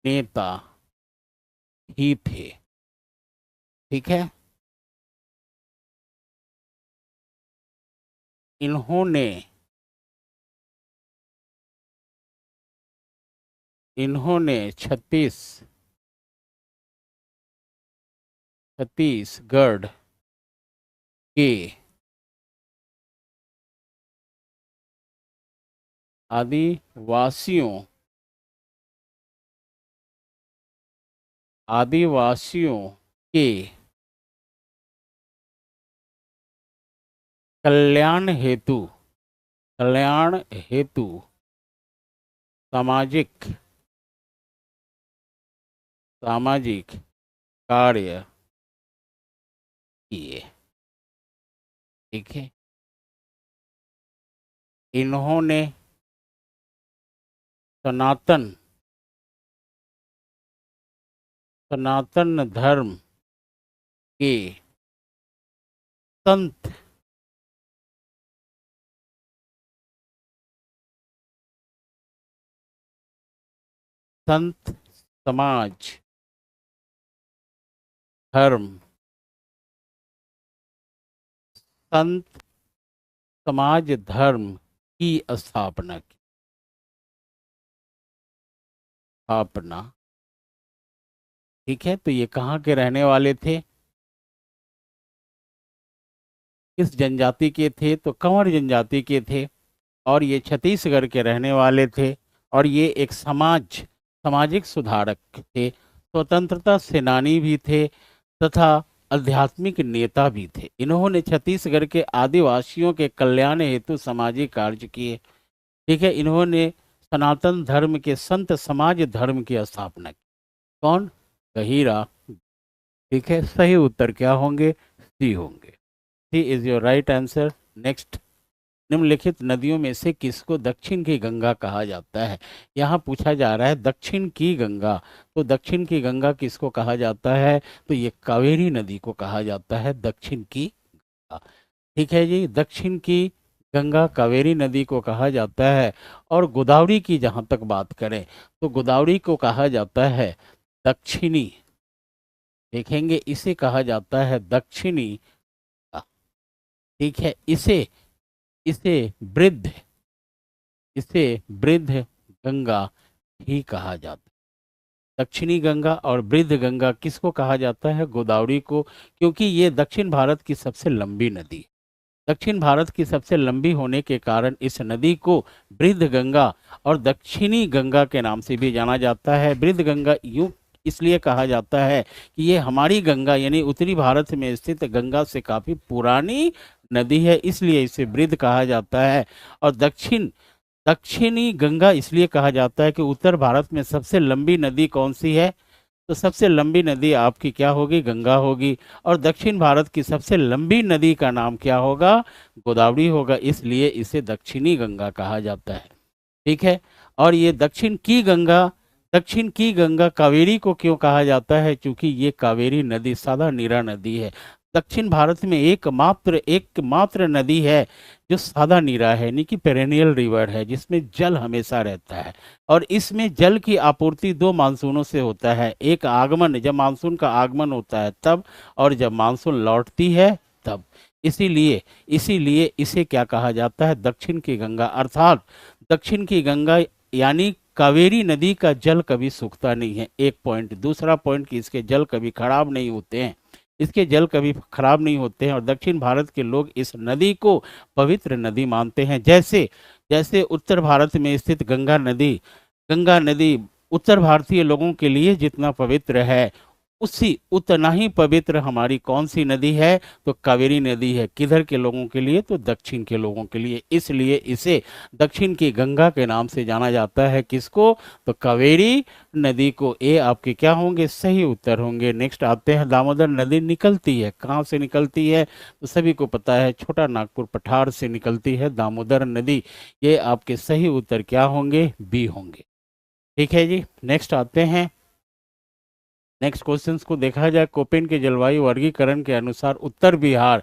नेता ही थे। ठीक है, इन्होंने छत्तीसगढ़ के आदिवासियों के कल्याण हेतु सामाजिक कार्य किए। ठीक है, इन्होंने सनातन धर्म के संत समाज धर्म की स्थापना की। ठीक है, तो ये कहाँ के रहने वाले थे, किस जनजाति के थे? तो कंवर जनजाति के थे, और ये छत्तीसगढ़ के रहने वाले थे, और ये एक सामाजिक सुधारक थे, स्वतंत्रता सेनानी भी थे तथा आध्यात्मिक नेता भी थे। इन्होंने छत्तीसगढ़ के आदिवासियों के कल्याण हेतु सामाजिक कार्य किए। ठीक है, इन्होंने सनातन धर्म के संत समाज धर्म की स्थापना की। कौन? गहीरा। ठीक है, सही उत्तर क्या होंगे? सी होंगे। C is your right answer. Next, निम्नलिखित नदियों में से किसको दक्षिण की गंगा कहा जाता है? यहाँ पूछा जा रहा है दक्षिण की गंगा, तो दक्षिण की गंगा किसको कहा जाता है? तो ये कावेरी नदी को कहा जाता है दक्षिण की गंगा। ठीक है जी, दक्षिण की गंगा कावेरी नदी को कहा जाता है। और गोदावरी की जहाँ तक बात करें तो गोदावरी को कहा जाता है दक्षिणी। देखेंगे, इसे कहा जाता है दक्षिणी। ठीक है, इसे वृद्ध गंगा ही कहा जाता है। दक्षिणी गंगा और वृद्ध गंगा किसको कहा जाता है? गोदावरी को, क्योंकि ये दक्षिण भारत की सबसे लंबी नदी है। दक्षिण भारत की सबसे लंबी होने के कारण इस नदी को वृद्ध गंगा और दक्षिणी गंगा के नाम से भी जाना जाता है। वृद्ध गंगा यूं इसलिए कहा जाता है कि ये हमारी गंगा यानी उत्तरी भारत में स्थित गंगा से काफ़ी पुरानी नदी है, इसलिए इसे वृद्ध कहा जाता है। और दक्षिणी गंगा इसलिए कहा जाता है कि उत्तर भारत में सबसे लंबी नदी कौन सी है? तो सबसे लंबी नदी आपकी क्या होगी? गंगा होगी। और दक्षिण भारत की सबसे लंबी नदी का नाम क्या होगा? गोदावरी होगा, इसलिए इसे दक्षिणी गंगा कहा जाता है। ठीक है, और ये दक्षिण की गंगा कावेरी को क्यों कहा जाता है? क्योंकि ये कावेरी नदी सादा नीरा नदी है। दक्षिण भारत में एकमात्र नदी है जो सादा नीरा है, यानी कि पेरेनियल रिवर है, जिसमें जल हमेशा रहता है। और इसमें जल की आपूर्ति 2 मानसूनों से होता है। एक आगमन, जब मानसून का आगमन होता है तब, और जब मानसून लौटती है तब। इसीलिए इसीलिए इसे क्या कहा जाता है, दक्षिण की गंगा। अर्थात दक्षिण की गंगा यानी कावेरी नदी का जल कभी सूखता नहीं है, एक पॉइंट। दूसरा पॉइंट कि इसके जल कभी खराब नहीं होते हैं, इसके जल कभी खराब नहीं होते हैं। और दक्षिण भारत के लोग इस नदी को पवित्र नदी मानते हैं। जैसे जैसे उत्तर भारत में स्थित गंगा नदी उत्तर भारतीय लोगों के लिए जितना पवित्र है, उसी उतना ही पवित्र हमारी कौन सी नदी है, तो कावेरी नदी है। किधर के लोगों के लिए, तो दक्षिण के लोगों के लिए। इसलिए इसे दक्षिण की गंगा के नाम से जाना जाता है। किसको, तो कावेरी नदी को। ये आपके क्या होंगे, सही उत्तर होंगे। नेक्स्ट आते हैं, दामोदर नदी निकलती है कहाँ से निकलती है, तो सभी को पता है छोटा नागपुर पठार से निकलती है दामोदर नदी। ये आपके सही उत्तर क्या होंगे, बी होंगे। ठीक है जी, नेक्स्ट आते हैं। नेक्स्ट क्वेश्चंस को देखा जाए, कोपेन के जलवायु वर्गीकरण के अनुसार उत्तर बिहार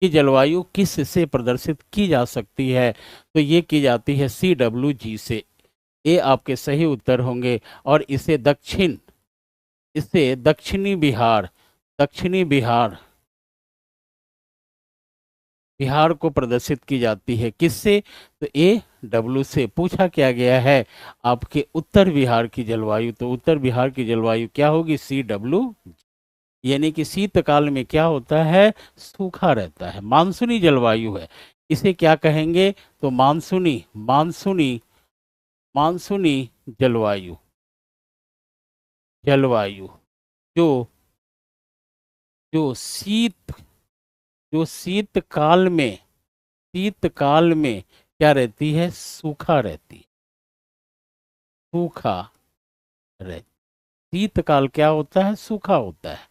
की जलवायु किस से प्रदर्शित की जा सकती है, तो ये की जाती है CWG से। ये आपके सही उत्तर होंगे। और इसे दक्षिणी बिहार बिहार को प्रदर्शित की जाती है। किससे, तो AW से। पूछा क्या गया है, आपके उत्तर बिहार की जलवायु, तो उत्तर बिहार की जलवायु क्या होगी, CW। यानी कि शीतकाल में क्या होता है, सूखा रहता है, मानसूनी जलवायु है। इसे क्या कहेंगे, तो मानसूनी मानसूनी मानसूनी जलवायु। जलवायु जो जो शीत जो शीतकाल में क्या रहती है, सूखा रहती है, सूखा रहती। शीतकाल क्या होता है, सूखा होता है।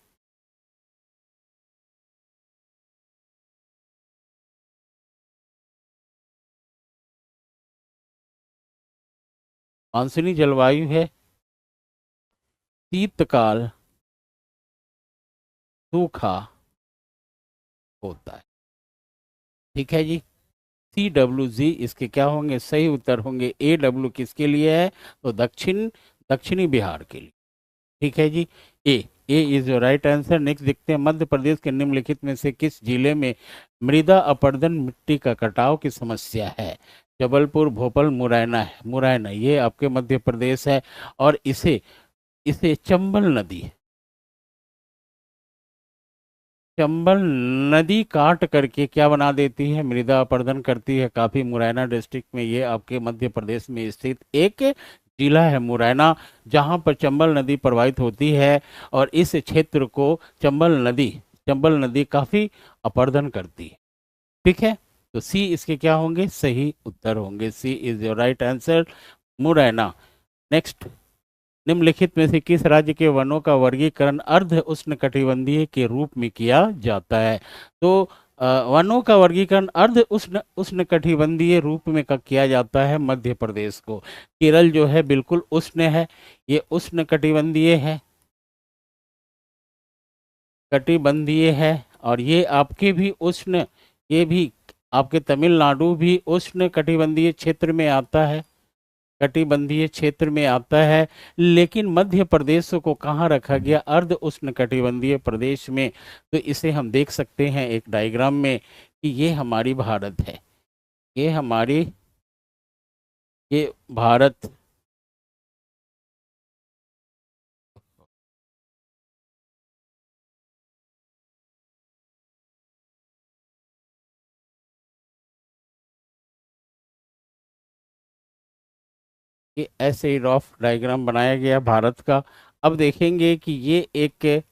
मानसूनी जलवायु है, शीतकाल सूखा होता है। ठीक है जी, CWG इसके क्या होंगे, सही उत्तर होंगे। AW किसके लिए है, तो दक्षिणी बिहार के लिए। ठीक है जी, A A is your right answer. Next देखते हैं, मध्य प्रदेश के निम्नलिखित में से किस जिले में मृदा अपरदन मिट्टी का कटाव की समस्या है। जबलपुर, भोपाल, मुरैना ये आपके मध्य प्रदेश है। और इसे इसे चंबल नदी काट करके क्या बना देती है, मृदा अपरदन करती है। काफी मुरैना डिस्ट्रिक्ट में, ये आपके मध्य प्रदेश में स्थित एक जिला है मुरैना, जहां पर चंबल नदी प्रवाहित होती है। और इस क्षेत्र को चंबल नदी काफी अपरदन करती है। ठीक है, तो सी इसके क्या होंगे, सही उत्तर होंगे। C is your right answer, Morena. Next, निम्नलिखित में से किस राज्य के वनों का वर्गीकरण अर्ध उष्णकटिबंधीय के रूप में किया जाता है, तो वनों का वर्गीकरण अर्ध उष्णकटिबंधीय रूप में किया जाता है मध्य प्रदेश को। केरल जो है बिल्कुल उष्ण है, ये उष्णकटिबंधीय है, कटिबंधीय है। और ये आपके भी उष्ण, ये भी आपके तमिलनाडु भी उष्ण कटिबंधीय क्षेत्र में आता है, कटिबंधीय क्षेत्र में आता है। लेकिन मध्य प्रदेश को कहाँ रखा गया, अर्ध उष्ण कटिबंधीय प्रदेश में। तो इसे हम देख सकते हैं एक डायग्राम में कि ये हमारी भारत है, ये हमारी ये भारत ये ऐसे ही रफ डायग्राम बनाया गया भारत का। अब देखेंगे कि ये एक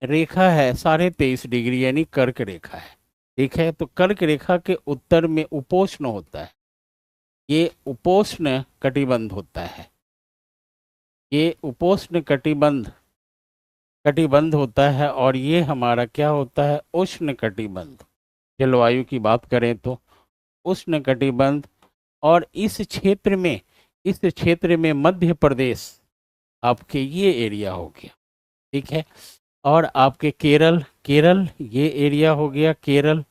रेखा है 23.5 डिग्री, यानी कर्क रेखा है। ठीक है, तो कर्क रेखा के उत्तर में उपोष्ण होता है, ये उपोष्ण कटिबंध होता है, ये उपोष्ण कटिबंध होता है। और ये हमारा क्या होता है, उष्ण कटिबंध। जलवायु की बात करें तो उष्ण कटिबंध। और इस क्षेत्र में मध्य प्रदेश आपके ये एरिया हो गया। ठीक है, और आपके केरल केरल ये एरिया हो गया केरल।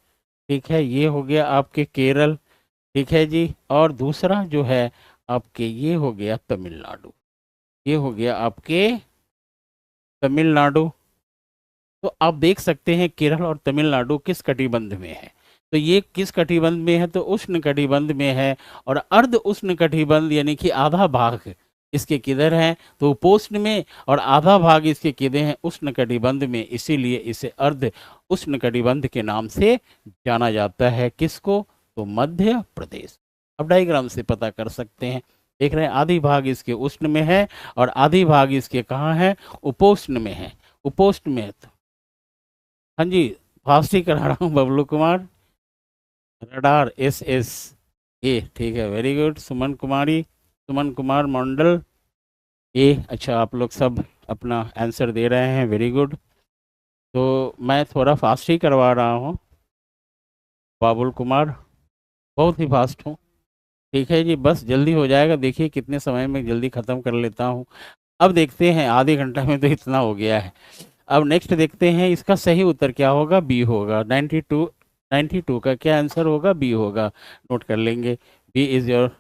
ठीक है, ये हो गया आपके केरल। ठीक है जी, और दूसरा जो है आपके ये हो गया तमिलनाडु, ये हो गया आपके तमिलनाडु। तो आप देख सकते हैं केरल और तमिलनाडु किस कटिबंध में है। तो ये किस कटिबंध में है, तो उष्ण कटिबंध में है। और अर्ध उष्ण कटिबंध यानी कि आधा भाग इसके किधर है, तो पोस्ट में, और आधा भाग इसके किधर है, उष्ण कटिबंध में। इसीलिए इसे अर्ध उष्ण कटिबंध के नाम से जाना जाता है। किसको, तो मध्य प्रदेश। अब डायग्राम से पता कर सकते हैं। देख रहे हैं आधी भाग इसके उष्ण में है और आधी भाग इसके कहाँ है, उपोष्ण में है। उपोष्ण में है तो हाँ जी, फास्ट ही करा रहा हूँ Bablu Kumar. Radar SS A, ठीक है, very good. Suman Kumari, Suman Kumar Mandal A। अच्छा, आप लोग सब अपना आंसर दे रहे हैं, वेरी गुड। तो मैं थोड़ा फास्ट ही करवा रहा हूँ। बाबुल कुमार, बहुत ही फास्ट हूँ। ठीक है जी, बस जल्दी हो जाएगा, देखिए कितने समय में जल्दी ख़त्म कर लेता हूँ। अब देखते हैं, आधे घंटा में तो इतना हो गया है। अब नेक्स्ट देखते हैं इसका सही उत्तर क्या होगा, बी होगा। 92, 92 का क्या आंसर होगा, बी होगा। नोट कर लेंगे, B is your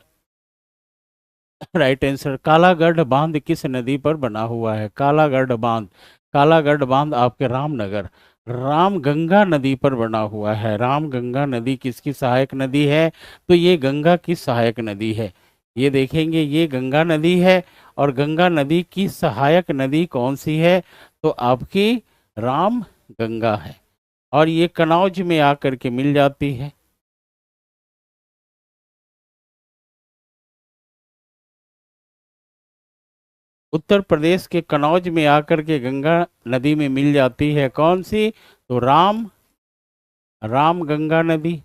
right answer. कालागढ़ बांध किस नदी पर बना हुआ है, कालागढ़ बांध। कालागढ़ बांध आपके रामनगर, रामगंगा नदी पर बना हुआ है। रामगंगा नदी किसकी सहायक नदी है, तो ये गंगा की सहायक नदी है। ये देखेंगे, ये गंगा नदी है। और गंगा नदी की सहायक नदी कौन सी है, तो आपकी राम गंगा है। और ये कनौज में आकर के मिल जाती है। उत्तर प्रदेश के कनौज में आकर के गंगा नदी में मिल जाती है, कौन सी, तो राम गंगा नदी।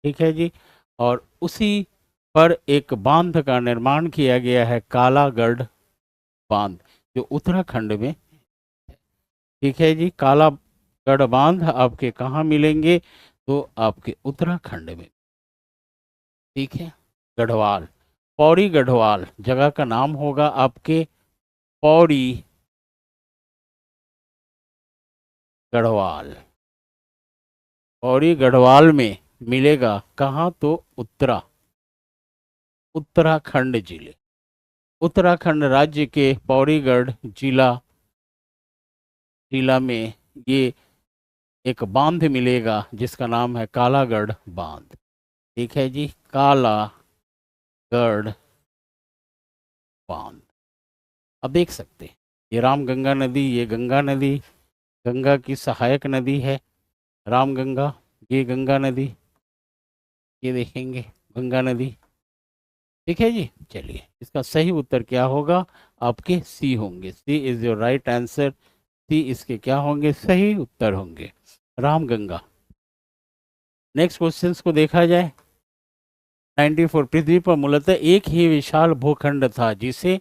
ठीक है जी। और उसी पर एक बांध का निर्माण किया गया है, कालागढ़ बांध, जो उत्तराखंड में। ठीक है जी, कालागढ़ बांध आपके कहाँ मिलेंगे, तो आपके उत्तराखंड में। ठीक है। गढ़वाल, पौड़ी गढ़वाल जगह का नाम होगा आपके, पौड़ी गढ़वाल। पौड़ी गढ़वाल में मिलेगा कहाँ, तो उत्तराखंड जिले, उत्तराखंड राज्य के पौड़ीगढ़ जिला में ये एक बांध मिलेगा जिसका नाम है कालागढ़ बांध। ठीक है जी, कालागढ़ बांध। अब देख सकते हैं, ये रामगंगा नदी, ये गंगा नदी, गंगा की सहायक नदी है रामगंगा। ये गंगा नदी, ये देखेंगे गंगा नदी। ठीक है जी, चलिए इसका सही उत्तर क्या होगा, आपके सी होंगे। C is your right answer. सी इसके क्या होंगे, सही उत्तर होंगे, रामगंगा। नेक्स्ट क्वेश्चंस को देखा जाए। 94, पृथ्वी पर मूलतः एक ही विशाल भूखंड था जिसे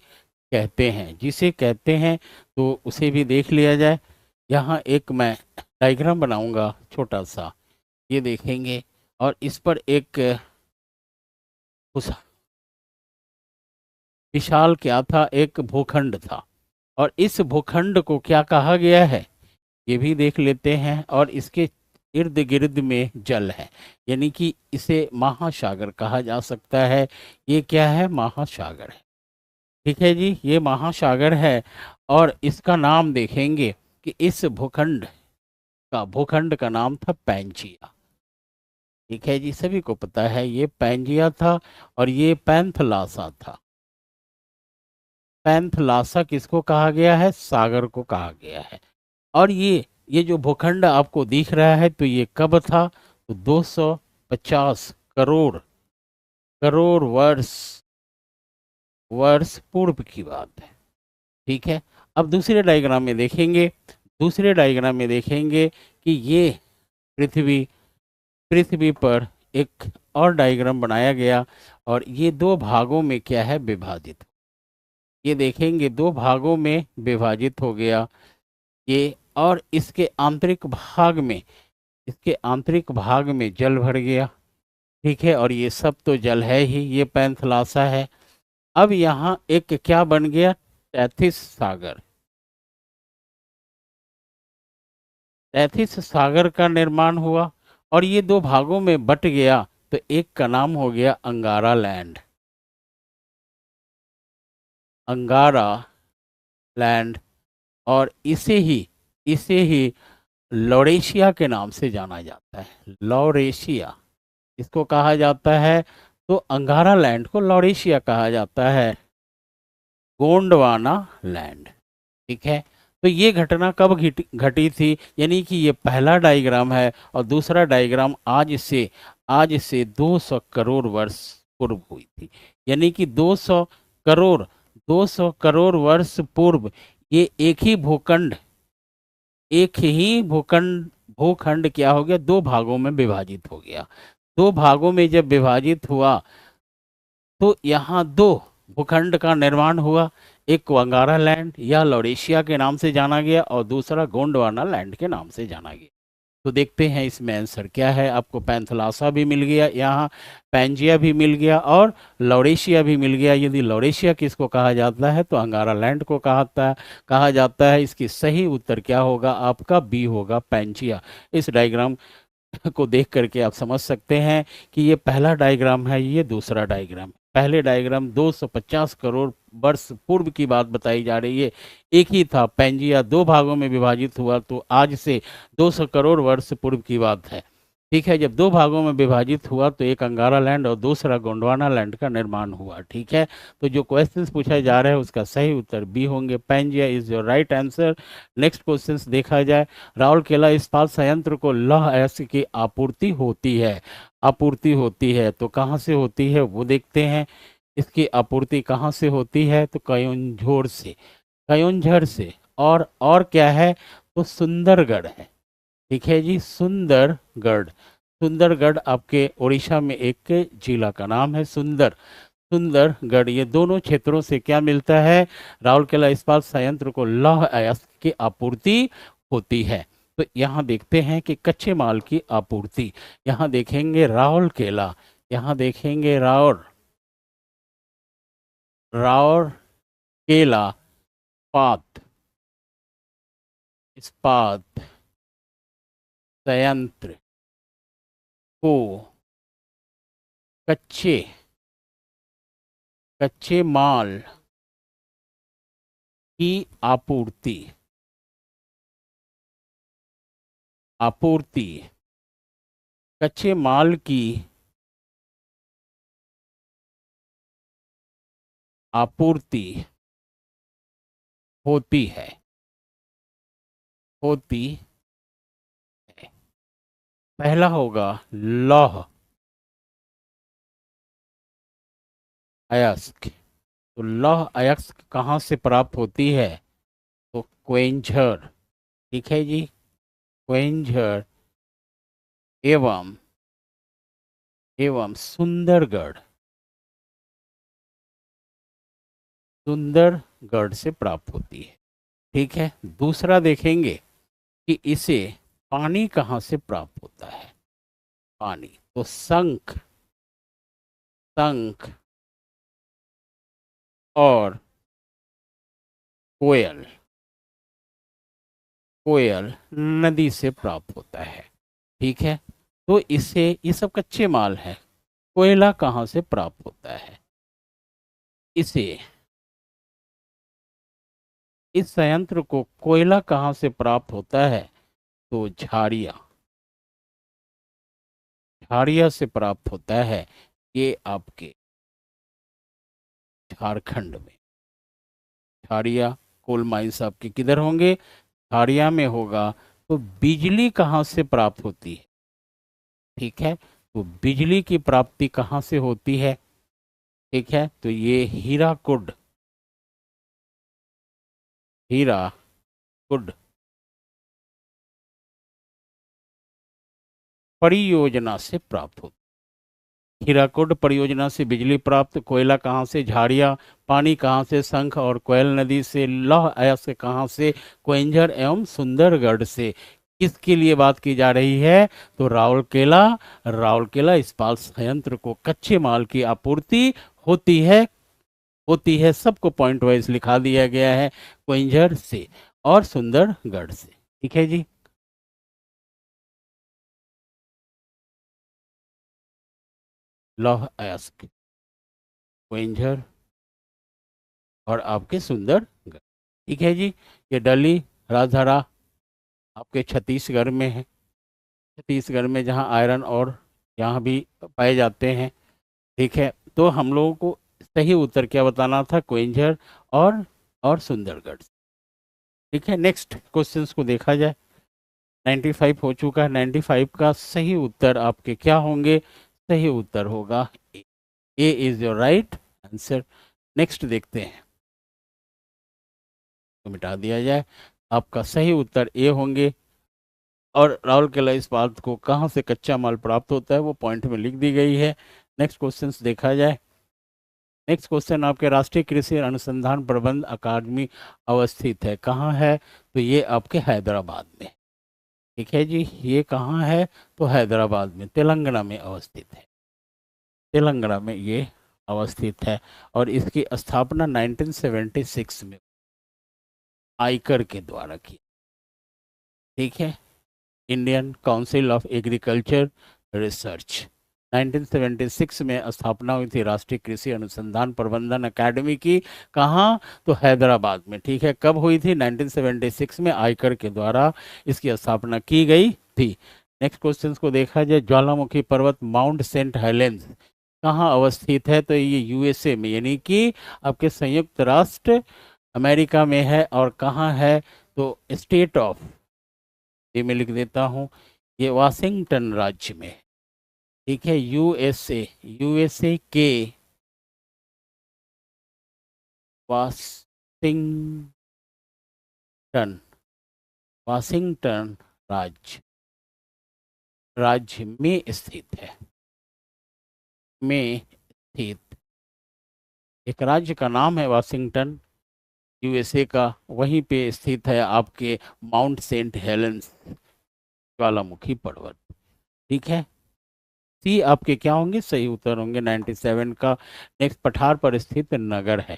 कहते हैं, जिसे कहते हैं, तो उसे भी देख लिया जाए। यहाँ एक मैं डायग्राम बनाऊंगा छोटा सा, ये देखेंगे। और इस पर एक उस विशाल क्या था, एक भूखंड था। और इस भूखंड को क्या कहा गया है, ये भी देख लेते हैं। और इसके इर्द गिर्द में जल है, यानी कि इसे महासागर कहा जा सकता है। ये क्या है, महासागर है। ठीक है जी, ये महासागर है। और इसका नाम देखेंगे कि इस भूखंड का नाम था पैंजिया। ठीक है जी, सभी को पता है ये पैंजिया था। और ये पैंथलासा था। पैंथलासा किसको कहा गया है, सागर को कहा गया है। और ये जो भूखंड आपको दिख रहा है, तो ये कब था, तो 250 करोड़ करोड़ वर्ष पूर्व की बात है। ठीक है। अब दूसरे डायग्राम में देखेंगे, दूसरे डायग्राम में देखेंगे कि ये पृथ्वी पृथ्वी पर एक और डायग्राम बनाया गया। और ये दो भागों में क्या है, विभाजित। ये देखेंगे दो भागों में विभाजित हो गया ये। और इसके आंतरिक भाग में जल भर गया। ठीक है, और ये सब तो जल है ही, ये पैंथलासा है। अब यहाँ एक क्या बन गया, तैथिस सागर। तैथिस सागर का निर्माण हुआ। और ये दो भागों में बट गया, तो एक का नाम हो गया अंगारा लैंड। अंगारा लैंड। और इसे ही लॉरेशिया के नाम से जाना जाता है। लॉरेशिया इसको कहा जाता है, तो अंगारा लैंड को लॉरेशिया कहा जाता है, गोंडवाना लैंड। ठीक है, तो ये घटना कब घटी थी, यानी कि ये पहला डायग्राम है, और दूसरा डायग्राम आज से 200 करोड़ वर्ष पूर्व हुई थी। यानी कि 200 करोड़ वर्ष पूर्व ये एक ही भूखंड भूखंड क्या हो गया, दो भागों में विभाजित हो गया। दो भागों में जब विभाजित हुआ तो यहाँ दो भूखंड का निर्माण हुआ। एक को अंगारा लैंड या लॉरेशिया के नाम से जाना गया, और दूसरा गोंडवाना लैंड के नाम से जाना गया। तो देखते हैं इसमें आंसर क्या है। आपको पैंथलासा भी मिल गया, यहाँ पैंजिया भी मिल गया, और लॉरेशिया भी मिल गया। यदि लॉरेशिया किसको कहा जाता है, तो अंगारा लैंड को कहा जाता है। इसकी सही उत्तर क्या होगा, आपका बी होगा, पैंजिया। इस डायग्राम को देख करके आप समझ सकते हैं कि ये पहला डायग्राम है, ये दूसरा डायग्राम। पहले डायग्राम 250 करोड़ वर्ष पूर्व की बात बताई जा रही है, एक ही था, पैंजिया दो भागों में विभाजित हुआ, तो आज से 200 करोड़ वर्ष पूर्व की बात है। ठीक है, जब दो भागों में विभाजित हुआ तो एक अंगारा लैंड और दूसरा गोंडवाना लैंड का निर्माण हुआ। ठीक है, तो जो क्वेश्चंस पूछा जा रहा है उसका सही उत्तर बी होंगे, Pangaea is your right answer. Next questions देखा जाए। राउरकेला इस्पात संयंत्र को लौह अयस्क की आपूर्ति होती है, तो कहाँ से होती है वो देखते हैं। इसकी आपूर्ति कहाँ से होती है, तो कयोंझर से और क्या है, तो सुंदरगढ़ है। ठीक है जी, सुंदरगढ़ आपके उड़ीसा में एक जिला का नाम है सुंदरगढ़। ये दोनों क्षेत्रों से क्या मिलता है, राउरकेला इस्पात संयंत्र को लौह अयस्क की आपूर्ति होती है। तो यहाँ देखते हैं कि कच्चे माल की आपूर्ति, यहाँ देखेंगे राउरकेला, यहाँ देखेंगे राउरकेला इस्पात इस्पात संयंत्र को कच्चे कच्चे माल की आपूर्ति आपूर्ति कच्चे माल की आपूर्ति होती है होती है। पहला होगा लौह अयस्क। तो लौह अयस्क कहाँ से प्राप्त होती है, तो क्वेंझर। ठीक है जी, क्वेंझर एवं एवं सुंदरगढ़ से प्राप्त होती है। ठीक है, दूसरा देखेंगे कि इसे पानी कहाँ से प्राप्त होता है। पानी तो शंख शंख और कोयल कोयल नदी से प्राप्त होता है। ठीक है, तो इससे ये सब कच्चे माल है। कोयला कहाँ से प्राप्त होता है, इसे इस संयंत्र को कोयला कहाँ से प्राप्त होता है, तो झाड़िया से प्राप्त होता है। ये आपके झारखंड में झाड़िया कोल माइंस आपके किधर होंगे, झाड़िया में होगा। तो बिजली कहाँ से प्राप्त होती है, ठीक है, तो बिजली की प्राप्ति कहाँ से होती है। ठीक है, तो ये हीराकुड परियोजना से प्राप्त होती है। हीराकुड परियोजना से बिजली प्राप्त, कोयला कहाँ से, झाड़िया, पानी कहाँ से, शंख और कोयल नदी से, लौह अयस्क कहाँ से, क्वेंझर एवं सुंदरगढ़ से। किसके लिए बात की जा रही है, तो राउरकेला इस्पात संयंत्र को कच्चे माल की आपूर्ति होती है। सबको पॉइंट वाइज लिखा दिया गया है, क्वेंझर से और सुंदरगढ़ से। ठीक है जी, लौह अयस्क, क्वेंझर और आपके सुंदरगढ़। ठीक है जी, ये डली राजधारा आपके छत्तीसगढ़ में है। छत्तीसगढ़ में जहाँ आयरन और यहाँ भी पाए जाते हैं। ठीक है, तो हम लोगों को सही उत्तर क्या बताना था, क्वेंजर और सुंदरगढ़। ठीक है, नेक्स्ट क्वेश्चंस को देखा जाए। 95 हो चुका है। 95 का सही उत्तर आपके क्या होंगे, सही उत्तर होगा A is your right answer. Next देखते हैं, तो मिटा दिया जाए। आपका सही उत्तर ए होंगे। और राउरकेला इस्पात को कहाँ से कच्चा माल प्राप्त होता है वो पॉइंट में लिख दी गई है। नेक्स्ट क्वेश्चंस देखा जाए। नेक्स्ट क्वेश्चन आपके राष्ट्रीय कृषि अनुसंधान प्रबंध अकादमी अवस्थित है कहाँ है, तो ये आपके हैदराबाद में। ठीक है जी, ये कहाँ है, तो हैदराबाद में, तेलंगाना में अवस्थित है। तेलंगाना में ये अवस्थित है। और इसकी स्थापना 1976 में आयकर के द्वारा की। ठीक है, Indian council of agriculture research, 1976 में स्थापना हुई थी राष्ट्रीय कृषि अनुसंधान प्रबंधन अकादमी की। कहाँ, तो हैदराबाद में। ठीक है, कब हुई थी, 1976 में आयकर के द्वारा इसकी स्थापना की गई थी। नेक्स्ट क्वेश्चन को देखा जाए। ज्वालामुखी पर्वत माउंट सेंट हेलेंस कहाँ अवस्थित है, तो ये यूएसए में, यानी कि आपके संयुक्त राष्ट्र अमेरिका में है। और कहाँ है, तो स्टेट ऑफ, ये मैं लिख देता हूँ, ये वाशिंगटन राज्य में। ठीक है, यूएसए, यूएसए के वाशिंगटन, वाशिंगटन राज्य, राज्य में स्थित है, में स्थित एक राज्य का नाम है वाशिंगटन, यूएसए का। वहीं पे स्थित है आपके माउंट सेंट हेलेंस ज्वालामुखी पर्वत। ठीक है, सी आपके क्या होंगे, सही उत्तर होंगे 97 का। नेक्स्ट, पठार पर स्थित नगर है।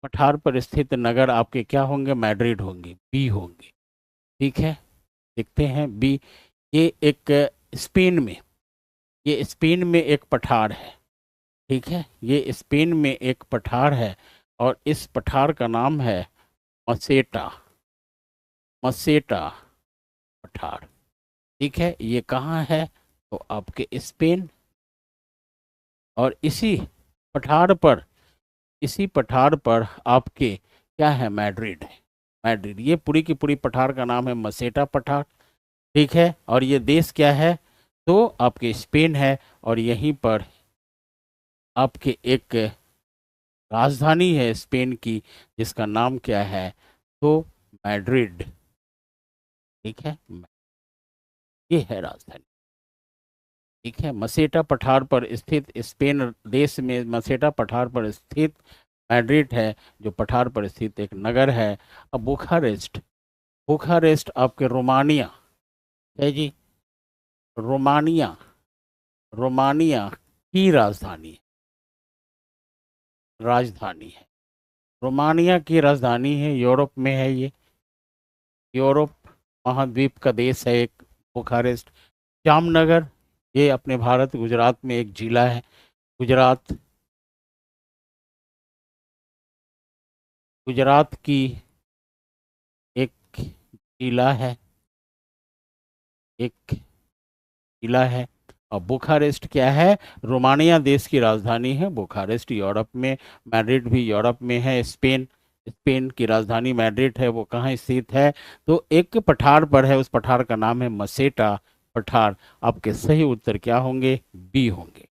पठार पर स्थित नगर आपके क्या होंगे, मैड्रिड होंगे, बी होंगे। ठीक है, देखते हैं बी। ये एक स्पेन में, ये स्पेन में एक पठार है। ठीक है, ये स्पेन में एक पठार है। और इस पठार का नाम है मसेटा, मसेटा पठार। ठीक है, ये कहाँ है, तो आपके स्पेन। और इसी पठार पर, इसी पठार पर आपके क्या है, मैड्रिड है। मैड्रिड, ये पूरी की पूरी पठार का नाम है मसेटा पठार। ठीक है, और ये देश क्या है, तो आपके स्पेन है। और यहीं पर आपके एक राजधानी है स्पेन की, जिसका नाम क्या है, तो मैड्रिड। ठीक है, ये है राजधानी। ठीक है, मसेटा पठार पर स्थित, स्पेन देश में मसेटा पठार पर स्थित मैड्रिड है, जो पठार पर स्थित एक नगर है। अब बुखारेस्ट, बुखारेस्ट आपके रोमानिया है जी, रोमानिया, रोमानिया की राजधानी, राजधानी है। रोमानिया की राजधानी है, यूरोप में है ये, यूरोप महाद्वीप का देश है एक, बुखारेस्ट। जामनगर, ये अपने भारत गुजरात में एक जिला है, गुजरात, गुजरात की एक जिला है, एक जिला है। और बुखारेस्ट क्या है, रोमानिया देश की राजधानी है, बुखारेस्ट यूरोप में, मैड्रिड भी यूरोप में है। स्पेन, स्पेन की राजधानी मैड्रिड है, वो कहाँ स्थित है, तो एक पठार पर है, उस पठार का नाम है मसेटा पठार। आपके सही उत्तर क्या होंगे, बी होंगे।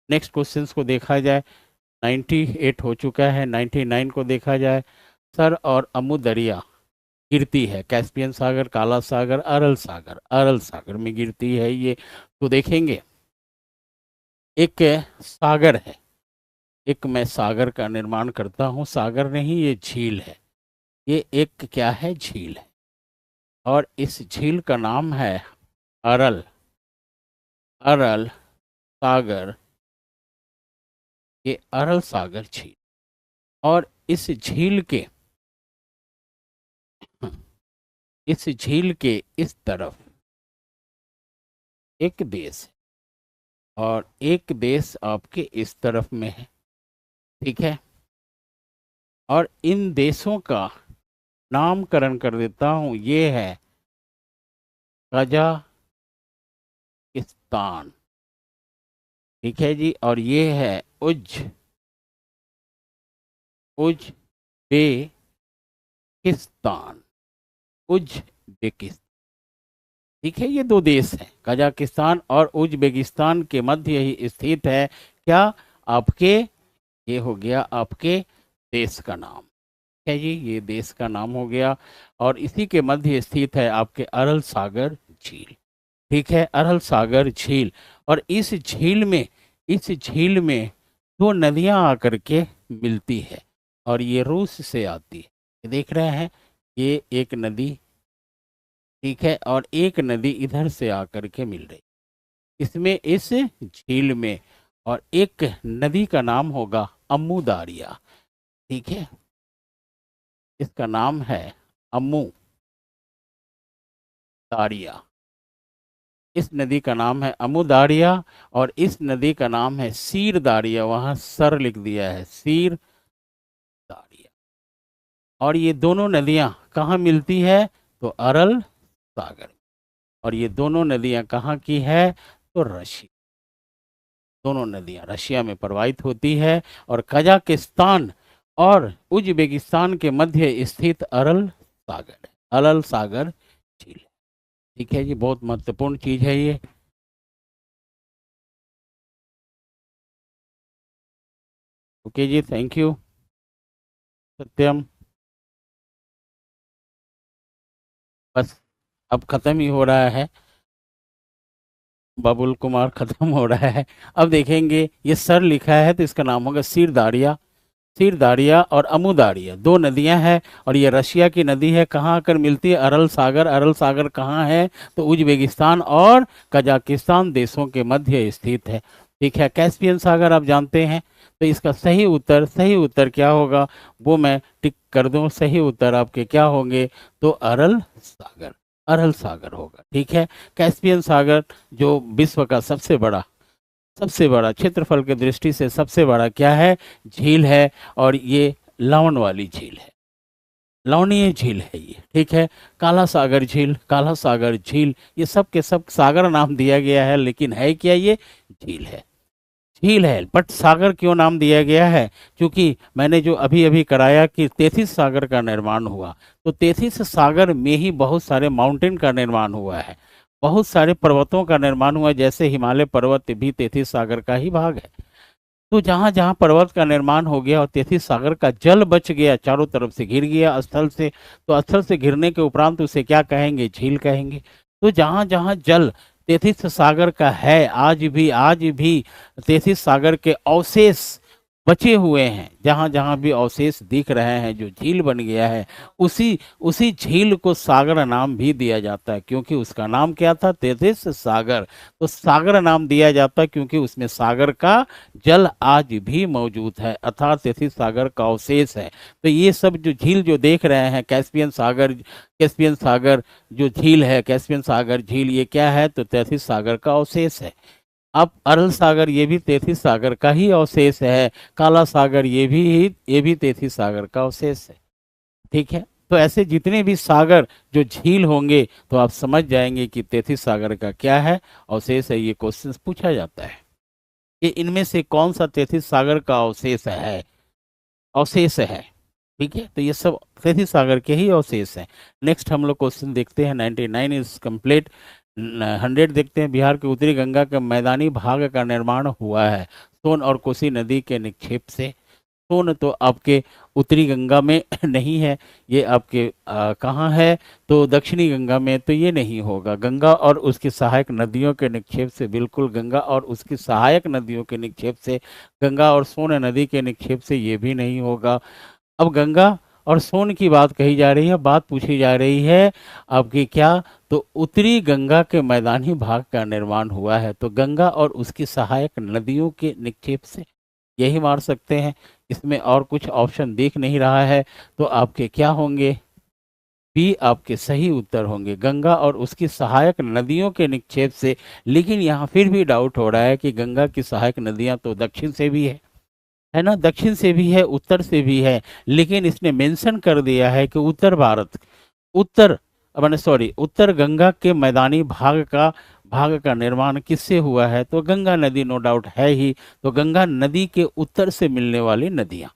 नेक्स्ट क्वेश्चंस को देखा जाए। 98 हो चुका है। 99 को देखा जाए। सर और अमु दरिया गिरती है, कैस्पियन सागर, काला सागर, अरल सागर, अरल सागर में गिरती है ये। तो देखेंगे, एक सागर है, एक मैं सागर का निर्माण करता हूँ, सागर नहीं ये झील है, ये एक क्या है, झील है। और इस झील का नाम है अरल, अरल सागर, ये अरल सागर झील। और इस झील के, इस झील के इस तरफ एक देश है, और एक देश आपके इस तरफ में है। ठीक है, और इन देशों का नामकरण कर देता हूं, ये है कजाकिस्तान। ठीक है जी। और ये है उज्बेकिस्तान। उज्बेकिस्तान। ठीक है, ये दो देश हैं, कजाकिस्तान और उज्बेकिस्तान के मध्य ही स्थित है क्या? आपके, ये हो गया आपके देश का नाम। ठीक है जी, ये देश का नाम हो गया। और इसी के मध्य स्थित है आपके अरल सागर झील। ठीक है, अरल सागर झील। और इस झील में दो नदियां आकर के मिलती है, और ये रूस से आती है। ये देख रहे हैं, ये एक नदी, ठीक है, और एक नदी इधर से आकर के मिल रही इसमें, इस झील में। और एक नदी का नाम होगा अम्मू दारिया। ठीक है, इसका नाम है अम्मू दारिया। इस नदी का नाम है अम्मू दारिया, और इस नदी का नाम है सीर दारिया। वहां सर लिख दिया है, सीर दारिया। और ये दोनों नदियां कहाँ मिलती है? तो अरल सागर। और ये दोनों नदियां कहाँ की है? तो रशिया। दोनों नदियां रशिया में प्रवाहित होती है, और कजाकिस्तान और उज्बेकिस्तान के मध्य स्थित अरल सागर है, अरल सागर झील। ठीक है जी, बहुत महत्वपूर्ण चीज है ये। ओके जी, थैंक यू सत्यम। बस अब खत्म ही हो रहा है, बबुल कुमार खत्म हो रहा है। अब देखेंगे, ये सर लिखा है तो इसका नाम होगा सिर दारिया। सिर दारिया और अमू दारिया दो नदियां हैं, और ये रशिया की नदी है। कहाँ आकर मिलती है? अरल सागर। अरल सागर कहाँ है? तो उज्बेकिस्तान और कजाकिस्तान देशों के मध्य स्थित है। ठीक है, कैस्पियन सागर आप जानते हैं। तो इसका सही उत्तर क्या होगा, वो मैं टिक कर दूं। सही उत्तर आपके क्या होंगे? तो अरल सागर, अरल सागर होगा। ठीक है, कैस्पियन सागर जो विश्व का सबसे बड़ा क्षेत्रफल की दृष्टि से सबसे बड़ा क्या है? झील है। और ये लवण वाली झील है, लवणीय झील है ये। ठीक है, काला सागर झील, काला सागर झील, ये सब के सब सागर नाम दिया गया है, लेकिन है क्या? ये झील है। झील है, बट सागर क्यों नाम दिया गया है? क्योंकि मैंने जो अभी अभी कराया कि 33 सागर का निर्माण हुआ, तो 33 सागर में ही बहुत सारे माउंटेन का निर्माण हुआ है, बहुत सारे पर्वतों का निर्माण हुआ है। जैसे हिमालय पर्वत भी 33 सागर का ही भाग है। तो जहां जहां पर्वत का निर्माण हो गया और 33 सागर का जल बच गया, चारों तरफ से घिर गया स्थल से, तो स्थल से घिरने के उपरांत उसे क्या कहेंगे? झील कहेंगे। तो जहां जहां जल 33 सागर का है, आज भी 33 सागर के अवशेष बचे हुए हैं, जहां जहां भी अवशेष दिख रहे हैं, जो झील बन गया है, उसी उसी झील को सागर नाम भी दिया जाता है, क्योंकि उसका नाम क्या था? 33 सागर। तो सागर नाम दिया जाता है क्योंकि उसमें सागर का जल आज भी मौजूद है, अर्थात 33 सागर का अवशेष है। तो ये सब जो झील जो देख रहे हैं, कैस्पियन सागर जो झील है, कैस्पियन सागर झील, ये क्या है? तो 33 सागर का अवशेष है। अब अरल सागर ये भी 33 सागर का ही अवशेष है। काला सागर ये भी 33 सागर का अवशेष है। ठीक है, तो ऐसे जितने भी सागर जो झील होंगे, तो आप समझ जाएंगे कि 33 सागर का क्या है? अवशेष है। ये क्वेश्चन पूछा जाता है कि इनमें से कौन सा 33 सागर का अवशेष है। ठीक है, तो ये सब 33 सागर के ही अवशेष हैं। नेक्स्ट हम लोग क्वेश्चन देखते हैं। 99 इज कंप्लीट। 100 देखते हैं। बिहार के उत्तरी गंगा के मैदानी भाग का निर्माण हुआ है सोन और कोसी नदी के निक्षेप से। सोन तो आपके उत्तरी गंगा में नहीं है, ये आपके कहाँ है? तो दक्षिणी गंगा में। तो ये नहीं होगा। गंगा और उसकी सहायक नदियों के निक्षेप से, बिल्कुल गंगा और उसकी सहायक नदियों के निक्षेप से, गंगा और सोन नदी के निक्षेप से ये भी नहीं होगा। अब गंगा और सोन की बात कही जा रही है, बात पूछी जा रही है आपकी क्या? तो उत्तरी गंगा के मैदानी भाग का निर्माण हुआ है, तो गंगा और उसकी सहायक नदियों के निक्षेप से, यही मार सकते हैं। इसमें और कुछ ऑप्शन दिख नहीं रहा है, तो आपके क्या होंगे? बी आपके सही उत्तर होंगे, गंगा और उसकी सहायक नदियों के निक्षेप से। लेकिन यहाँ फिर भी डाउट हो रहा है कि गंगा की सहायक नदियाँ तो दक्षिण से भी है ना, दक्षिण से भी है, उत्तर से भी है, लेकिन इसने मेंशन कर दिया है कि उत्तर मैंने सॉरी, उत्तर गंगा के मैदानी भाग का निर्माण किससे हुआ है? तो गंगा नदी नो डाउट है ही। तो गंगा नदी के उत्तर से मिलने वाली नदियां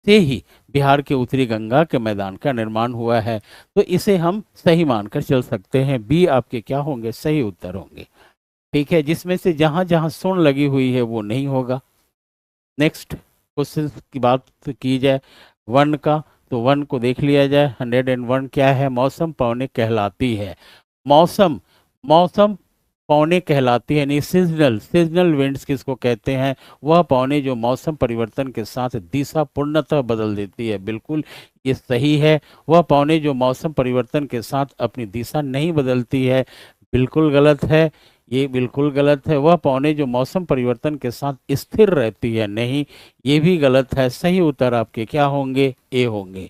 से ही बिहार के उत्तरी गंगा के मैदान का निर्माण हुआ है। तो इसे हम सही मानकर चल सकते हैं। बी आपके क्या होंगे? सही उत्तर होंगे। ठीक है, जिसमें से जहां जहां सुन लगी हुई है वो नहीं होगा। नेक्स्ट क्वेश्चन की बात की जाए वन का, तो वन को देख लिया जाए। 101 क्या है? मौसम पौने कहलाती है। मौसम मौसम पौने कहलाती है, यानी सीजनल सीजनल विंड्स किसको कहते हैं? वह पौने जो मौसम परिवर्तन के साथ दिशा पूर्णतः बदल देती है। बिल्कुल ये सही है। वह पौने जो मौसम परिवर्तन के साथ अपनी दिशा नहीं बदलती है, बिल्कुल गलत है। ये बिल्कुल गलत है। वह पौने जो मौसम परिवर्तन के साथ स्थिर रहती है, नहीं, ये भी गलत है। सही उत्तर आपके क्या होंगे? ए होंगे।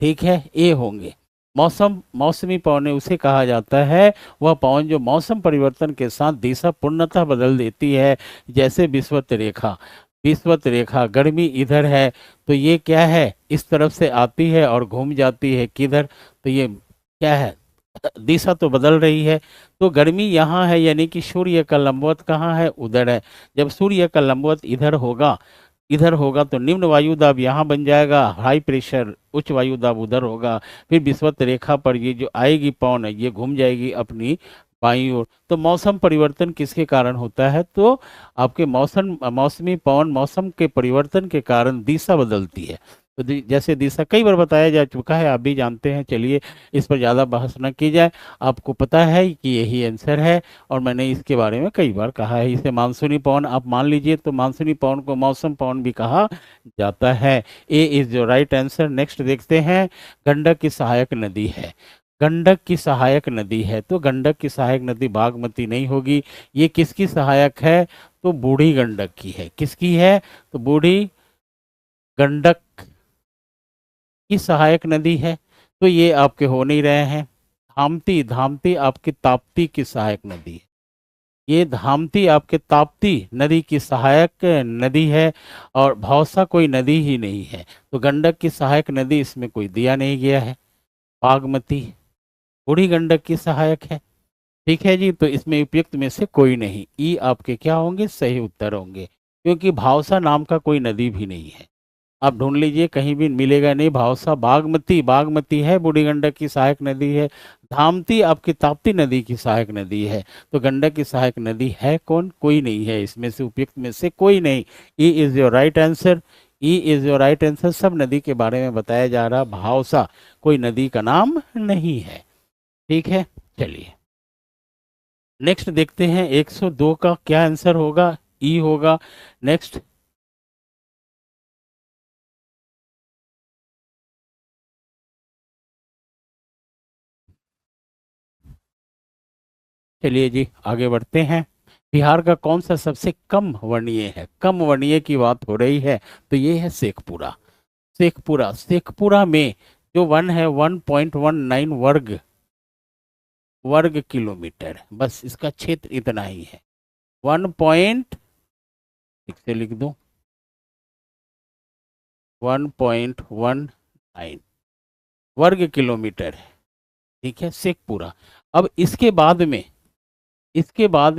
ठीक है, ए होंगे। मौसमी पवनें उसे कहा जाता है, वह पवन जो मौसम परिवर्तन के साथ दिशा पूर्णतः बदल देती है। जैसे विषुवत रेखा, विषुवत रेखा गर्मी इधर है तो ये क्या है? इस तरफ से आती है और घूम जाती है किधर? तो ये क्या है? दिशा तो बदल रही है। तो गर्मी यहाँ है, यानी कि सूर्य का लंबवत कहाँ है? उधर है। जब सूर्य का लंबवत इधर होगा तो निम्न वायु दाब यहाँ बन जाएगा, हाई प्रेशर उच्च वायु दाब उधर होगा। फिर विषुवत रेखा पर ये जो आएगी पवन है, ये घूम जाएगी अपनी बाईं ओर। तो मौसम परिवर्तन किसके कारण होता है? तो आपके मौसमी पवन मौसम के परिवर्तन के कारण दिशा बदलती है। तो जैसे दिशा कई बार बताया जा चुका है, आप भी जानते हैं। चलिए इस पर ज़्यादा बहस न की जाए। आपको पता है कि यही आंसर है, और मैंने इसके बारे में कई बार कहा है। इसे मानसूनी पवन आप मान लीजिए, तो मानसूनी पवन को मौसम पवन भी कहा जाता है। ए इज जो राइट आंसर। नेक्स्ट देखते हैं। गंडक की सहायक नदी है। गंडक की सहायक नदी है, तो गंडक की सहायक नदी बागमती नहीं होगी। ये किसकी सहायक है? तो बूढ़ी गंडक की है। किसकी है? तो बूढ़ी गंडक की सहायक नदी है। तो ये आपके हो नहीं रहे हैं। धामती धामती आपकी ताप्ती की सहायक नदी है। ये धामती आपके ताप्ती नदी की सहायक नदी है, और भौसा कोई नदी ही नहीं है। तो गंडक की सहायक नदी इसमें कोई दिया नहीं गया है। बागमती बूढ़ी गंडक की सहायक है। ठीक है जी, तो इसमें उपयुक्त में से कोई नहीं। ई आपके क्या होंगे? सही उत्तर होंगे, क्योंकि भावसा नाम का कोई नदी भी नहीं है। आप ढूंढ लीजिए, कहीं भी मिलेगा नहीं। भावसा बागमती बागमती है, बूढ़ी गंडक की सहायक नदी है। धामती आपकी ताप्ती नदी की सहायक नदी है। तो गंडक की सहायक नदी है कौन? कोई नहीं है। इसमें से उपयुक्त में से कोई नहीं। E is your right answer. E is your right answer. सब नदी के बारे में बताया जा रहा, भावसा कोई नदी का नाम नहीं है। ठीक है, चलिए नेक्स्ट देखते हैं। 102 का क्या आंसर होगा? ई होगा। नेक्स्ट चलिए जी आगे बढ़ते हैं। बिहार का कौन सा सबसे कम वर्णीय है? कम वर्णीय की बात हो रही है, तो ये है शेखपुरा। शेखपुरा में जो वन है 1.19 वर्ग किलोमीटर, बस इसका क्षेत्र इतना ही है। 1 ठीक से लिख दो, 1.19 वर्ग किलोमीटर है। ठीक है, शेखपुरा। अब इसके बाद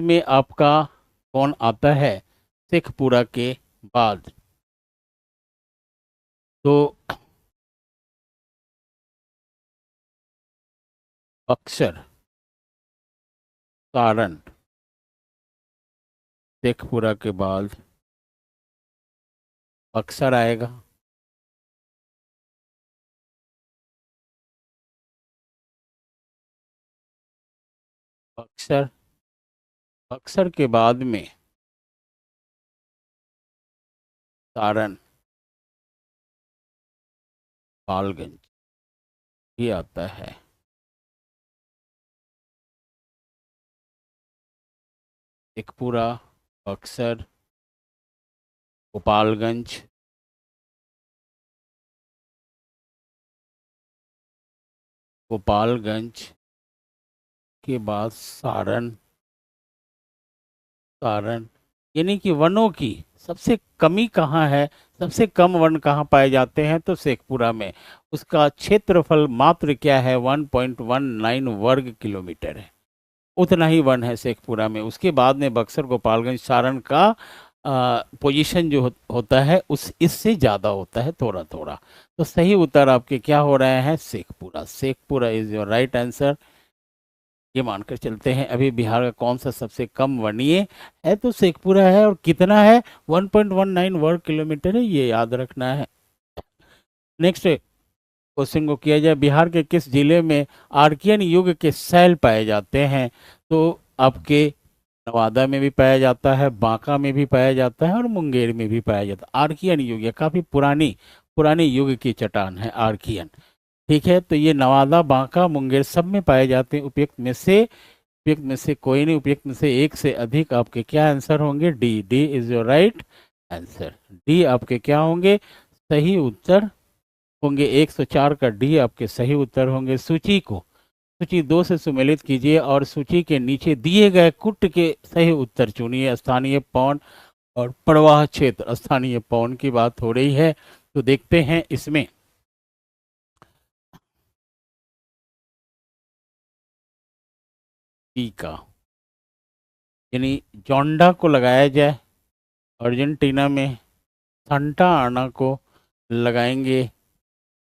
में आपका कौन आता है? शेखपुरा के बाद तो बक्सर, सारण। शेखपुरा के बाद बक्सर आएगा। बक्सर बक्सर के बाद में सारण, पालगंज ये आता है। शेखपुरा, बक्सर, गोपालगंज, गोपालगंज के बाद सारण। सारण यानी कि वनों की सबसे कमी कहाँ है, सबसे कम वर्ण कहाँ पाए जाते हैं, तो शेखपुरा में। उसका क्षेत्रफल मात्र क्या है, 1.19 वर्ग किलोमीटर है। उतना ही वन है शेखपुरा में। उसके बाद में बक्सर, गोपालगंज, सारण का पोजीशन जो होता है उस इससे ज़्यादा होता है थोड़ा थोड़ा। तो सही उत्तर आपके क्या हो रहे हैं, Sheikhpura. Sheikhpura is your right answer. ये मानकर चलते हैं अभी बिहार का कौन सा सबसे कम वर्णीय है, तो शेखपुरा है। और कितना है, 1.19 वर्ग किलोमीटर है, ये याद रखना है। नेक्स्ट क्वेश्चन को किया जाए, बिहार के किस जिले में आर्कियन युग के शैल पाए जाते हैं, तो आपके नवादा में भी पाया जाता है, बांका में भी पाया जाता है और मुंगेर में भी पाया जाता है। आर्कियन युग, ये काफी पुरानी पुरानी युग की चट्टान है आर्कियन। ठीक है, तो ये नवादा, बांका, मुंगेर सब में पाए जाते हैं। उपयुक्त में से कोई नहीं, उपयुक्त में से एक से अधिक आपके क्या आंसर होंगे, D. D is your right answer. D आपके क्या होंगे, सही उत्तर होंगे। 104 का डी आपके सही उत्तर होंगे। सूची 2 से सुमेलित कीजिए और सूची के नीचे दिए गए कुट के सही उत्तर चुनिए। स्थानीय पवन और प्रवाह क्षेत्र, स्थानीय पवन की बात हो रही है, तो देखते हैं इसमें। ई का यानी जोंडा को लगाया जाए अर्जेंटीना में, सांता आना को लगाएंगे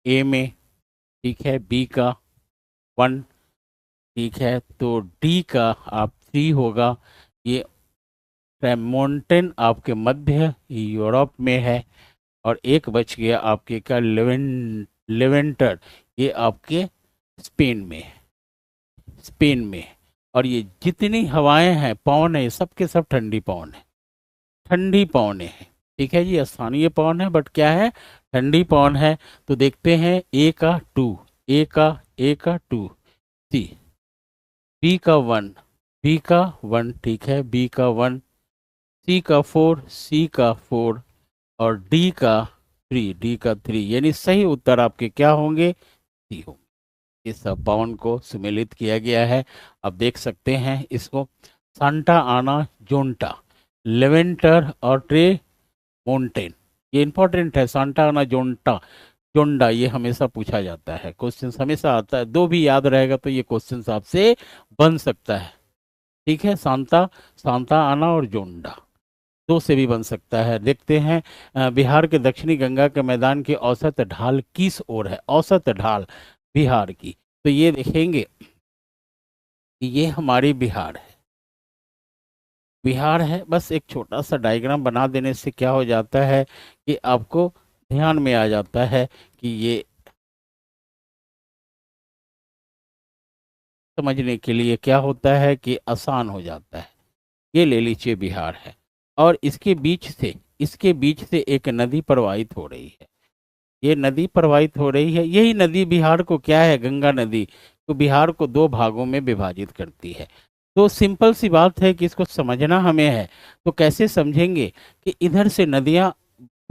ए में। ठीक है, बी का 1। ठीक है, तो डी का आप 3 होगा। ये ट्रेमोंटेन आपके मध्य यूरोप में है। और एक बच गया आपके का लेवेंटर, ये आपके स्पेन में है। स्पेन में। और ये जितनी हवाएं हैं, पवन है, ये सब के सब ठंडी पवन है, ठंडी पवन है। ठीक है जी, स्थानीय पवन है बट क्या है, ठंडी पवन है। तो देखते हैं ए का 2, ए का 2, सी, बी का 1, बी का 1। ठीक है, बी का 1, सी का 4, सी का 4 और डी का 3, डी का 3। यानी सही उत्तर आपके क्या होंगे, सी होंगे। इस पवन को सुमेलित किया गया है। अब देख सकते हैं इसको, सांता आना जोंटा, लेवेंटर और ट्रे मोन्टेन, ये इंपॉर्टेंट है। सांता आना जोंटा, जोंडा, ये हमेशा पूछा जाता है, क्वेश्चन हमेशा आता है। दो भी याद रहेगा तो ये क्वेश्चन आपसे बन सकता है। ठीक है, सांता आना और जोंडा, दो से भी बन सकता है। देखते हैं बिहार के दक्षिणी गंगा के मैदान की औसत ढाल किस ओर है, औसत ढाल बिहार की। तो ये देखेंगे कि ये हमारी बिहार है, बिहार है। बस एक छोटा सा डायग्राम बना देने से क्या हो जाता है कि आपको ध्यान में आ जाता है कि ये समझने के लिए क्या होता है कि आसान हो जाता है। ये ले लीजिए बिहार है और इसके बीच से एक नदी प्रवाहित हो रही है। ये नदी प्रवाहित हो रही है, यही नदी बिहार को क्या है, गंगा नदी, तो बिहार को दो भागों में विभाजित करती है। तो सिंपल सी बात है कि इसको समझना हमें है। तो कैसे समझेंगे कि इधर से नदियां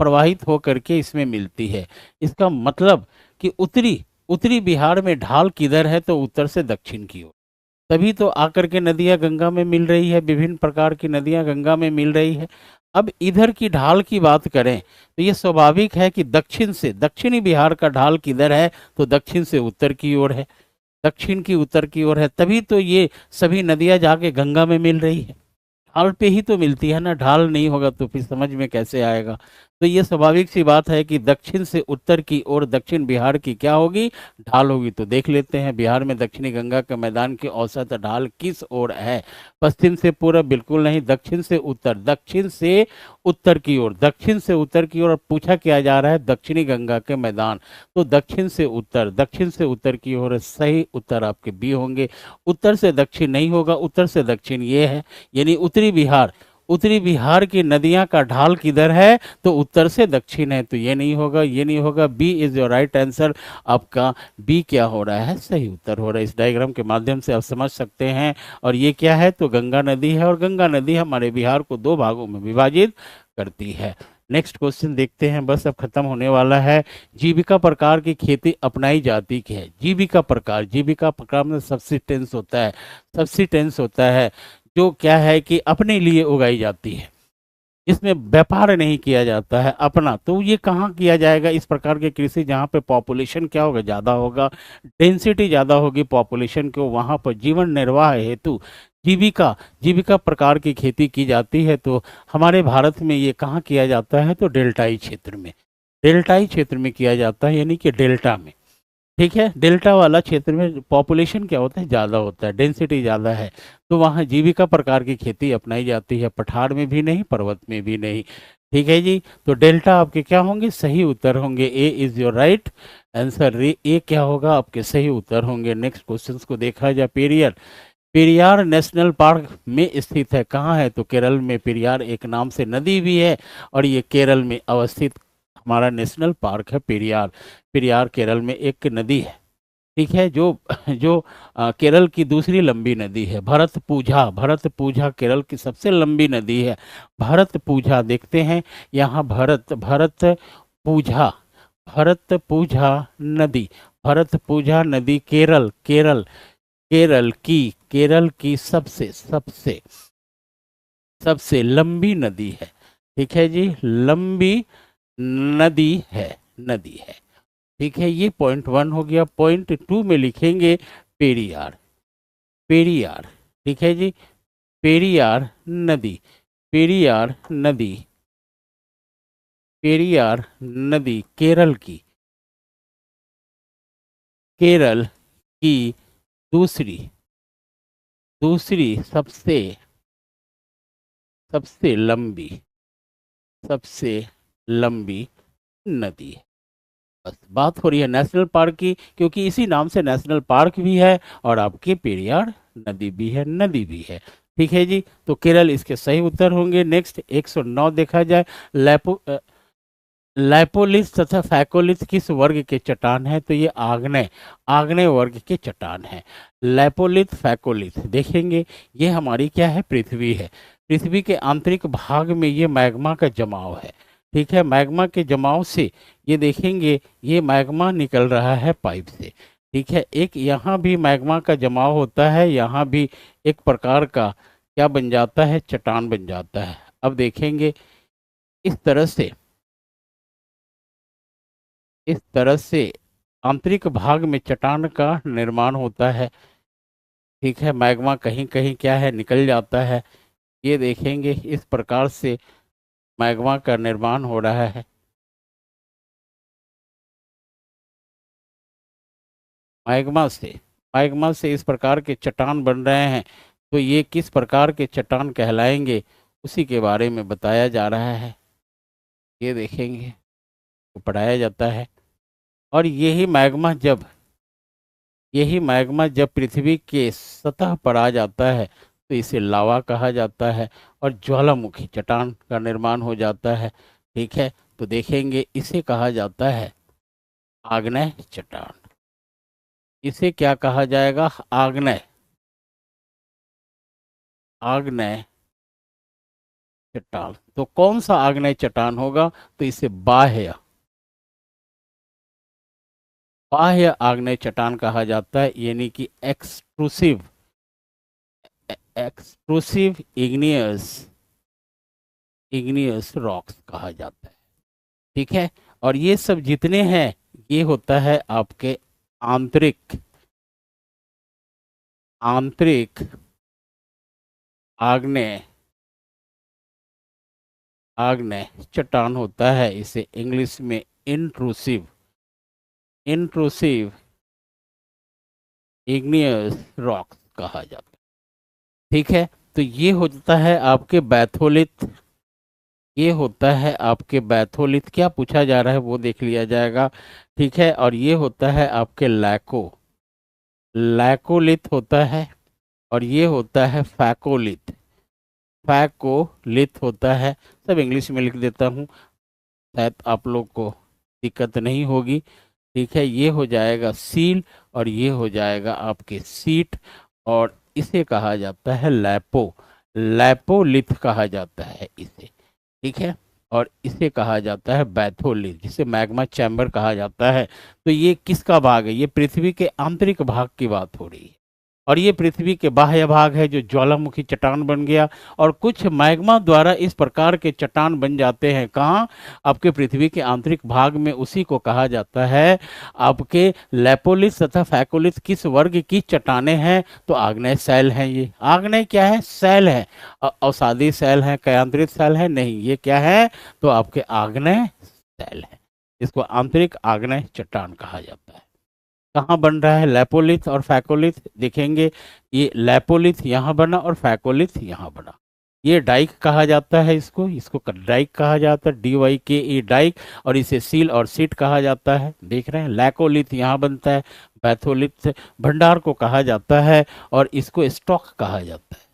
प्रवाहित होकर के इसमें मिलती है। इसका मतलब कि उत्तरी उत्तरी बिहार में ढाल किधर है, तो उत्तर से दक्षिण की ओर। तभी तो आकर के नदियां गंगा में मिल रही है, विभिन्न प्रकार की नदियां गंगा में मिल रही है। अब इधर की ढाल की बात करें तो ये स्वाभाविक है कि दक्षिणी बिहार का ढाल किधर है, तो दक्षिण से उत्तर की ओर है, दक्षिण की उत्तर की ओर है। तभी तो ये सभी नदियां जाके गंगा में मिल रही है। ढाल पे ही तो मिलती है ना, ढाल नहीं होगा तो फिर समझ में कैसे आएगा। तो ये स्वाभाविक सी बात है कि दक्षिण से उत्तर की ओर दक्षिण बिहार की क्या होगी, ढाल होगी। तो देख लेते हैं बिहार में दक्षिणी गंगा के मैदान की औसत ढाल किस ओर है। पश्चिम से पूर्व बिल्कुल नहीं, दक्षिण से उत्तर, दक्षिण से उत्तर की ओर, दक्षिण से उत्तर की ओर। पूछा क्या जा रहा है, दक्षिणी गंगा के मैदान, तो दक्षिण से उत्तर, दक्षिण से उत्तर की ओर। सही उत्तर आपके बी होंगे। उत्तर से दक्षिण नहीं होगा, उत्तर से दक्षिण ये है, यानी उत्तरी बिहार की नदियां का ढाल किधर है, तो उत्तर से दक्षिण है। तो ये नहीं होगा, ये नहीं होगा। B is your right answer. आपका बी क्या हो रहा है, सही उत्तर हो रहा है। इस डायग्राम के माध्यम से आप समझ सकते हैं। और ये क्या है, तो गंगा नदी है और गंगा नदी हमारे बिहार को दो भागों में विभाजित करती है। नेक्स्ट क्वेश्चन देखते हैं, बस अब खत्म होने वाला है। जीविका प्रकार की खेती अपनाई जाती है। जीविका प्रकार में सब्सिस्टेंस होता है, जो क्या है कि अपने लिए उगाई जाती है। इसमें व्यापार नहीं किया जाता है अपना, तो ये कहाँ किया जाएगा? इस प्रकार के कृषि जहाँ पे पॉपुलेशन क्या होगा, ज़्यादा होगा, डेंसिटी ज़्यादा होगी पॉपुलेशन को, वहाँ पर जीवन निर्वाह हेतु जीविका जीविका प्रकार की खेती की जाती है। तो हमारे भारत में ये कहाँ किया जाता है? तो डेल्टाई क्षेत्र में, डेल्टाई क्षेत्र में किया जाता है, यानी कि डेल्टा में। ठीक है, डेल्टा वाला क्षेत्र में पॉपुलेशन क्या होता है, ज़्यादा होता है, डेंसिटी ज़्यादा है, तो वहाँ जीविका प्रकार की खेती अपनाई जाती है, पठार में भी नहीं, पर्वत में भी नहीं। ठीक है जी, तो डेल्टा आपके क्या होंगे? सही उत्तर होंगे। A is your right answer. A क्या होगा? आपके सही उत्तर होंगे। नेक्स्ट क्वेश्चंस को देखा जाए। पेरियार, पेरियार नेशनल पार्क में स्थित है, कहाँ है? तो केरल में। पेरियार एक नाम से नदी भी है और ये केरल में अवस्थित हमारा नेशनल पार्क है पेरियार। पेरियार केरल में एक नदी है। ठीक है, जो जो केरल की दूसरी लंबी नदी है। भरतपुझा, भरतपुझा केरल की सबसे लंबी नदी है। भरतपुझा देखते हैं यहाँ, भरतपुझा, भरतपुझा नदी, भरतपुझा नदी केरल, केरल, केरल की सबसे सबसे सबसे लंबी नदी है। ठीक है जी, लंबी नदी है, नदी है। ठीक है, ये पॉइंट 1 हो गया। पॉइंट 2 में लिखेंगे पेरियार, पेरियार। ठीक है जी, पेरियार नदी, पेरियार नदी, पेरियार नदी केरल की, केरल की दूसरी दूसरी सबसे सबसे लंबी, सबसे लंबी नदी है। बस बात हो रही है नेशनल पार्क की, क्योंकि इसी नाम से नेशनल पार्क भी है और आपके पेरियार नदी भी है, नदी भी है। ठीक है जी, तो केरल इसके सही उत्तर होंगे। नेक्स्ट 109 देखा जाए। लैपोलिथ तथा फैकोलिथ किस वर्ग के चट्टान है? तो ये आग्नेय, आग्नेय वर्ग के चट्टान है। लैपोलिथ, फैकोलिथ देखेंगे, ये हमारी क्या है? पृथ्वी है। पृथ्वी के आंतरिक भाग में ये मैग्मा का जमाव है। ठीक है, मैग्मा के जमाव से ये देखेंगे, ये मैग्मा निकल रहा है पाइप से। ठीक है, एक यहाँ भी मैग्मा का जमाव होता है, यहाँ भी एक प्रकार का क्या बन जाता है? चट्टान बन जाता है। अब देखेंगे इस तरह से, इस तरह से आंतरिक भाग में चट्टान का निर्माण होता है। ठीक है, मैग्मा कहीं कहीं क्या है? निकल जाता है। ये देखेंगे इस प्रकार से मैग्मा का निर्माण हो रहा है। मैग्मा से, मैग्मा से इस प्रकार के चट्टान बन रहे हैं। तो ये किस प्रकार के चट्टान कहलाएंगे, उसी के बारे में बताया जा रहा है। ये देखेंगे तो पढ़ाया जाता है। और यही मैग्मा जब पृथ्वी के सतह पर आ जाता है तो इसे लावा कहा जाता है और ज्वालामुखी चट्टान का निर्माण हो जाता है। ठीक है, तो देखेंगे इसे कहा जाता है आग्नेय चट्टान। इसे क्या कहा जाएगा? आग्नेय, आग्नेय चट्टान। तो कौन सा आग्नेय चट्टान होगा? तो इसे बाह्य, बाह्य आग्नेय चट्टान कहा जाता है, यानी कि extrusive, extrusive igneous, igneous rocks कहा जाता है। ठीक है, और ये सब जितने हैं ये होता है आपके आंतरिक, आंतरिक आग्नेय, आग्नेय चट्टान होता है। इसे इंग्लिश में इंट्रूसिव, इंट्रूसिव इग्नियस रॉक्स कहा जाता है। ठीक है, तो ये होता है आपके बैथोलिथ, ये होता है आपके बैथोलिथ। क्या पूछा जा रहा है वो देख लिया जाएगा। ठीक है, और ये होता है आपके लैको, लैकोलिथ होता है, और ये होता है फैकोलिथ, फैकोलिथ होता है। सब इंग्लिश में लिख देता हूँ, शायद आप लोग को दिक्कत नहीं होगी। ठीक है, ये हो जाएगा सील और ये हो जाएगा आपके सीट, और इसे कहा जाता है लैपो, लैपोलिथ कहा जाता है इसे। ठीक है, और इसे कहा जाता है बैथोलिथ, जिसे मैग्मा चैम्बर कहा जाता है। तो ये किसका भाग है? ये पृथ्वी के आंतरिक भाग की बात हो रही है। और ये पृथ्वी के बाह्य भाग है जो ज्वालामुखी चट्टान बन गया। और कुछ मैग्मा द्वारा इस प्रकार के चट्टान बन जाते हैं कहाँ, आपके पृथ्वी के आंतरिक भाग में। उसी को कहा जाता है आपके लैपोलिस तथा फैकोलिस। किस वर्ग की चट्टानें हैं, तो आग्नेय शैल हैं। ये आग्नेय क्या है, शैल है। अवसादी शैल है, कयांतरित शैल है नहीं, ये क्या है, तो आपके आग्नेय शैल है। इसको आंतरिक आग्नेय चट्टान कहा जाता है। कहाँ बन रहा है, लैपोलिथ और फैकोलिथ देखेंगे। ये लैपोलिथ यहाँ बना और फैकोलिथ यहाँ बना। ये डाइक कहा जाता है, इसको इसको डाइक कहा जाता है, DYKE डाइक। और इसे सील और सीट कहा जाता है। देख रहे हैं, लैकोलिथ यहाँ बनता है, बैथोलिथ भंडार को कहा जाता है, और इसको स्टॉक कहा जाता है।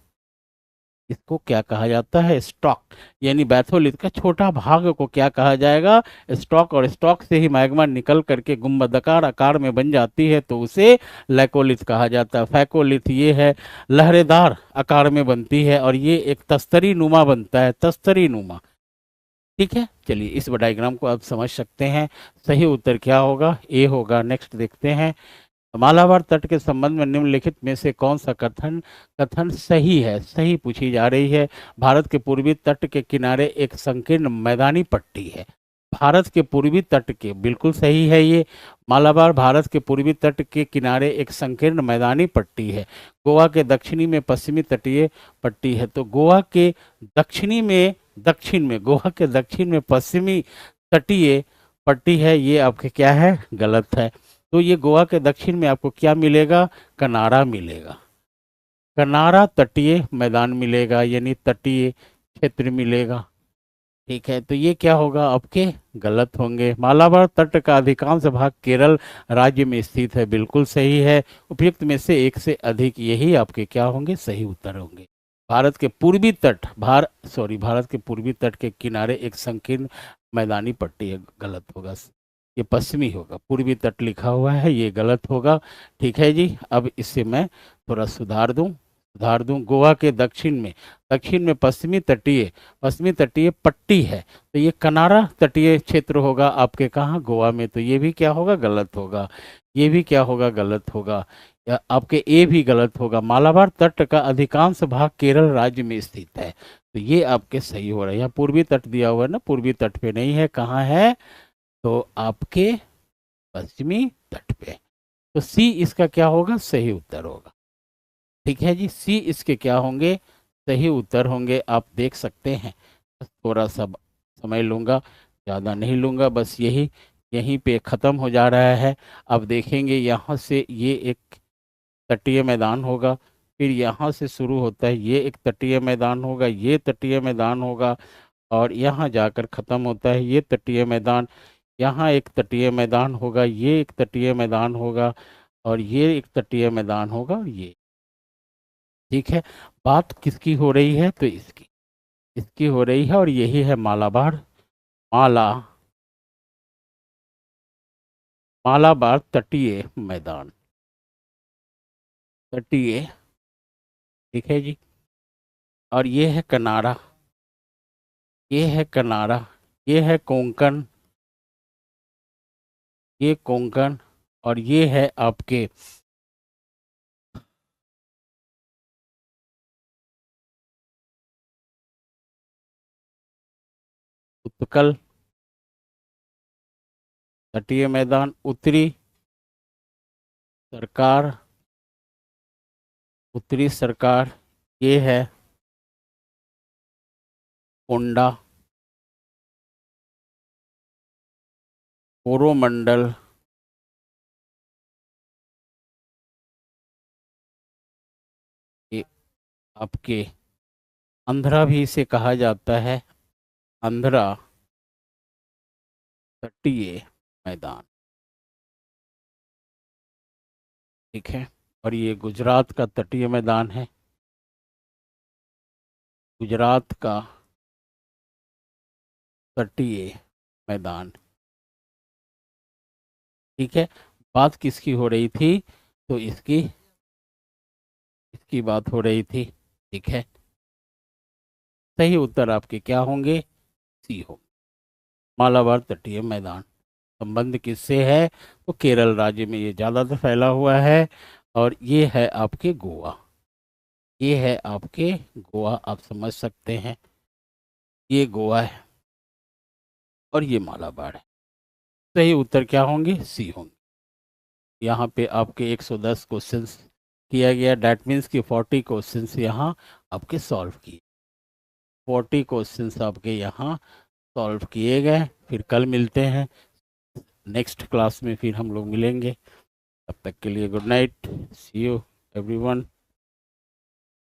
इसको क्या कहा जाता है, स्टॉक। यानी बैथोलिथ का छोटा भाग को क्या कहा जाएगा, स्टॉक। और स्टॉक से ही मैग्मा निकल करके गुंबदाकार आकार में बन जाती है, तो उसे लैकोलिथ कहा जाता है। फैकोलिथ ये है, लहरेदार आकार में बनती है, और ये एक तस्तरी नुमा बनता है, तस्तरी नुमा। ठीक है, चलिए इस डायग्राम को आप समझ सकते हैं। सही उत्तर क्या होगा, ए होगा। नेक्स्ट देखते हैं, मालाबार तट के संबंध में निम्नलिखित में से कौन सा कथन कथन सही है। सही पूछी जा रही है। भारत के पूर्वी तट के किनारे एक संकीर्ण मैदानी पट्टी है। भारत के पूर्वी तट के, बिल्कुल सही है ये। मालाबार भारत के पूर्वी तट के किनारे एक संकीर्ण मैदानी पट्टी है। गोवा के दक्षिणी में पश्चिमी तटीय पट्टी है। तो गोवा के दक्षिणी में, दक्षिण में, गोवा के दक्षिण में पश्चिमी तटीय पट्टी है, ये आपके क्या है, गलत है। तो ये गोवा के दक्षिण में आपको क्या मिलेगा, कनारा मिलेगा। कनारा तटीय मैदान मिलेगा, यानी तटीय क्षेत्र मिलेगा। ठीक है, तो ये क्या होगा, आपके गलत होंगे। मालाबार तट का अधिकांश भाग केरल राज्य में स्थित है, बिल्कुल सही है। उपयुक्त में से एक से अधिक, यही आपके क्या होंगे, सही उत्तर होंगे। भारत के पूर्वी तट, भारत के पूर्वी तट के किनारे एक संकीर्ण मैदानी पट्टी है, गलत होगा। ये पश्चिमी होगा, पूर्वी तट लिखा हुआ है, ये गलत होगा। ठीक है जी, अब इससे मैं थोड़ा सुधार दूं। गोवा के दक्षिण में पश्चिमी तटीय पट्टी है, तो ये कनारा तटीय क्षेत्र होगा आपके कहाँ, गोवा में। तो ये भी क्या होगा, गलत होगा। ये भी क्या होगा, गलत होगा। आपके ए भी गलत होगा। मालाबार तट का अधिकांश भाग केरल राज्य में स्थित है, तो ये आपके सही हो रहा है। यहाँ पूर्वी तट दिया हुआ है ना, पूर्वी तट पे नहीं है, कहाँ है, तो आपके पश्चिमी तट पे। तो सी इसका क्या होगा, सही उत्तर होगा। ठीक है जी, सी इसके क्या होंगे, सही उत्तर होंगे। आप देख सकते हैं, बस थोड़ा सा समय लूँगा, ज़्यादा नहीं लूँगा, बस यहीं पे ख़त्म हो जा रहा है। अब देखेंगे यहाँ से ये एक तटीय मैदान होगा, फिर यहाँ से शुरू होता है, ये एक तटीय मैदान होगा, ये तटीय मैदान होगा, और यहाँ जाकर ख़त्म होता है ये तटीय मैदान। यहाँ एक तटीय मैदान होगा, ये एक तटीय मैदान होगा, और ये एक तटीय मैदान होगा, और ये। ठीक है, बात किसकी हो रही है, तो इसकी हो रही है, और यही है माला मालाबार तटीय मैदान, तटीय। ठीक है जी, और ये है कनारा, ये है कनारा, ये है कोंकण, ये कोंकण, और ये है आपके उत्कल तटीय मैदान। सरकार उत्तरी सरकार, ये है ओंडा, कोरोमंडल, ये आपके आंध्रा भी इसे कहा जाता है, आंध्रा तटीय मैदान। ठीक है, और ये गुजरात का तटीय मैदान है, गुजरात का तटीय मैदान। ठीक है, बात किसकी हो रही थी, तो इसकी बात हो रही थी। ठीक है, सही उत्तर आपके क्या होंगे, सी हो, मालाबार तटीय मैदान। संबंध किससे है, तो केरल राज्य में ये ज़्यादातर फैला हुआ है। और ये है आपके गोवा, ये है आपके गोवा, आप समझ सकते हैं, ये गोवा है और ये मालाबार है। सही उत्तर क्या होंगे? सी होंगे। यहाँ पे आपके 110 क्वेश्चंस किया गया, डैट मीन्स कि 40 क्वेश्चंस यहाँ आपके सॉल्व किए, 40 क्वेश्चंस आपके यहाँ सॉल्व किए गए। फिर कल मिलते हैं नेक्स्ट क्लास में, फिर हम लोग मिलेंगे। तब तक के लिए good night, see you everyone.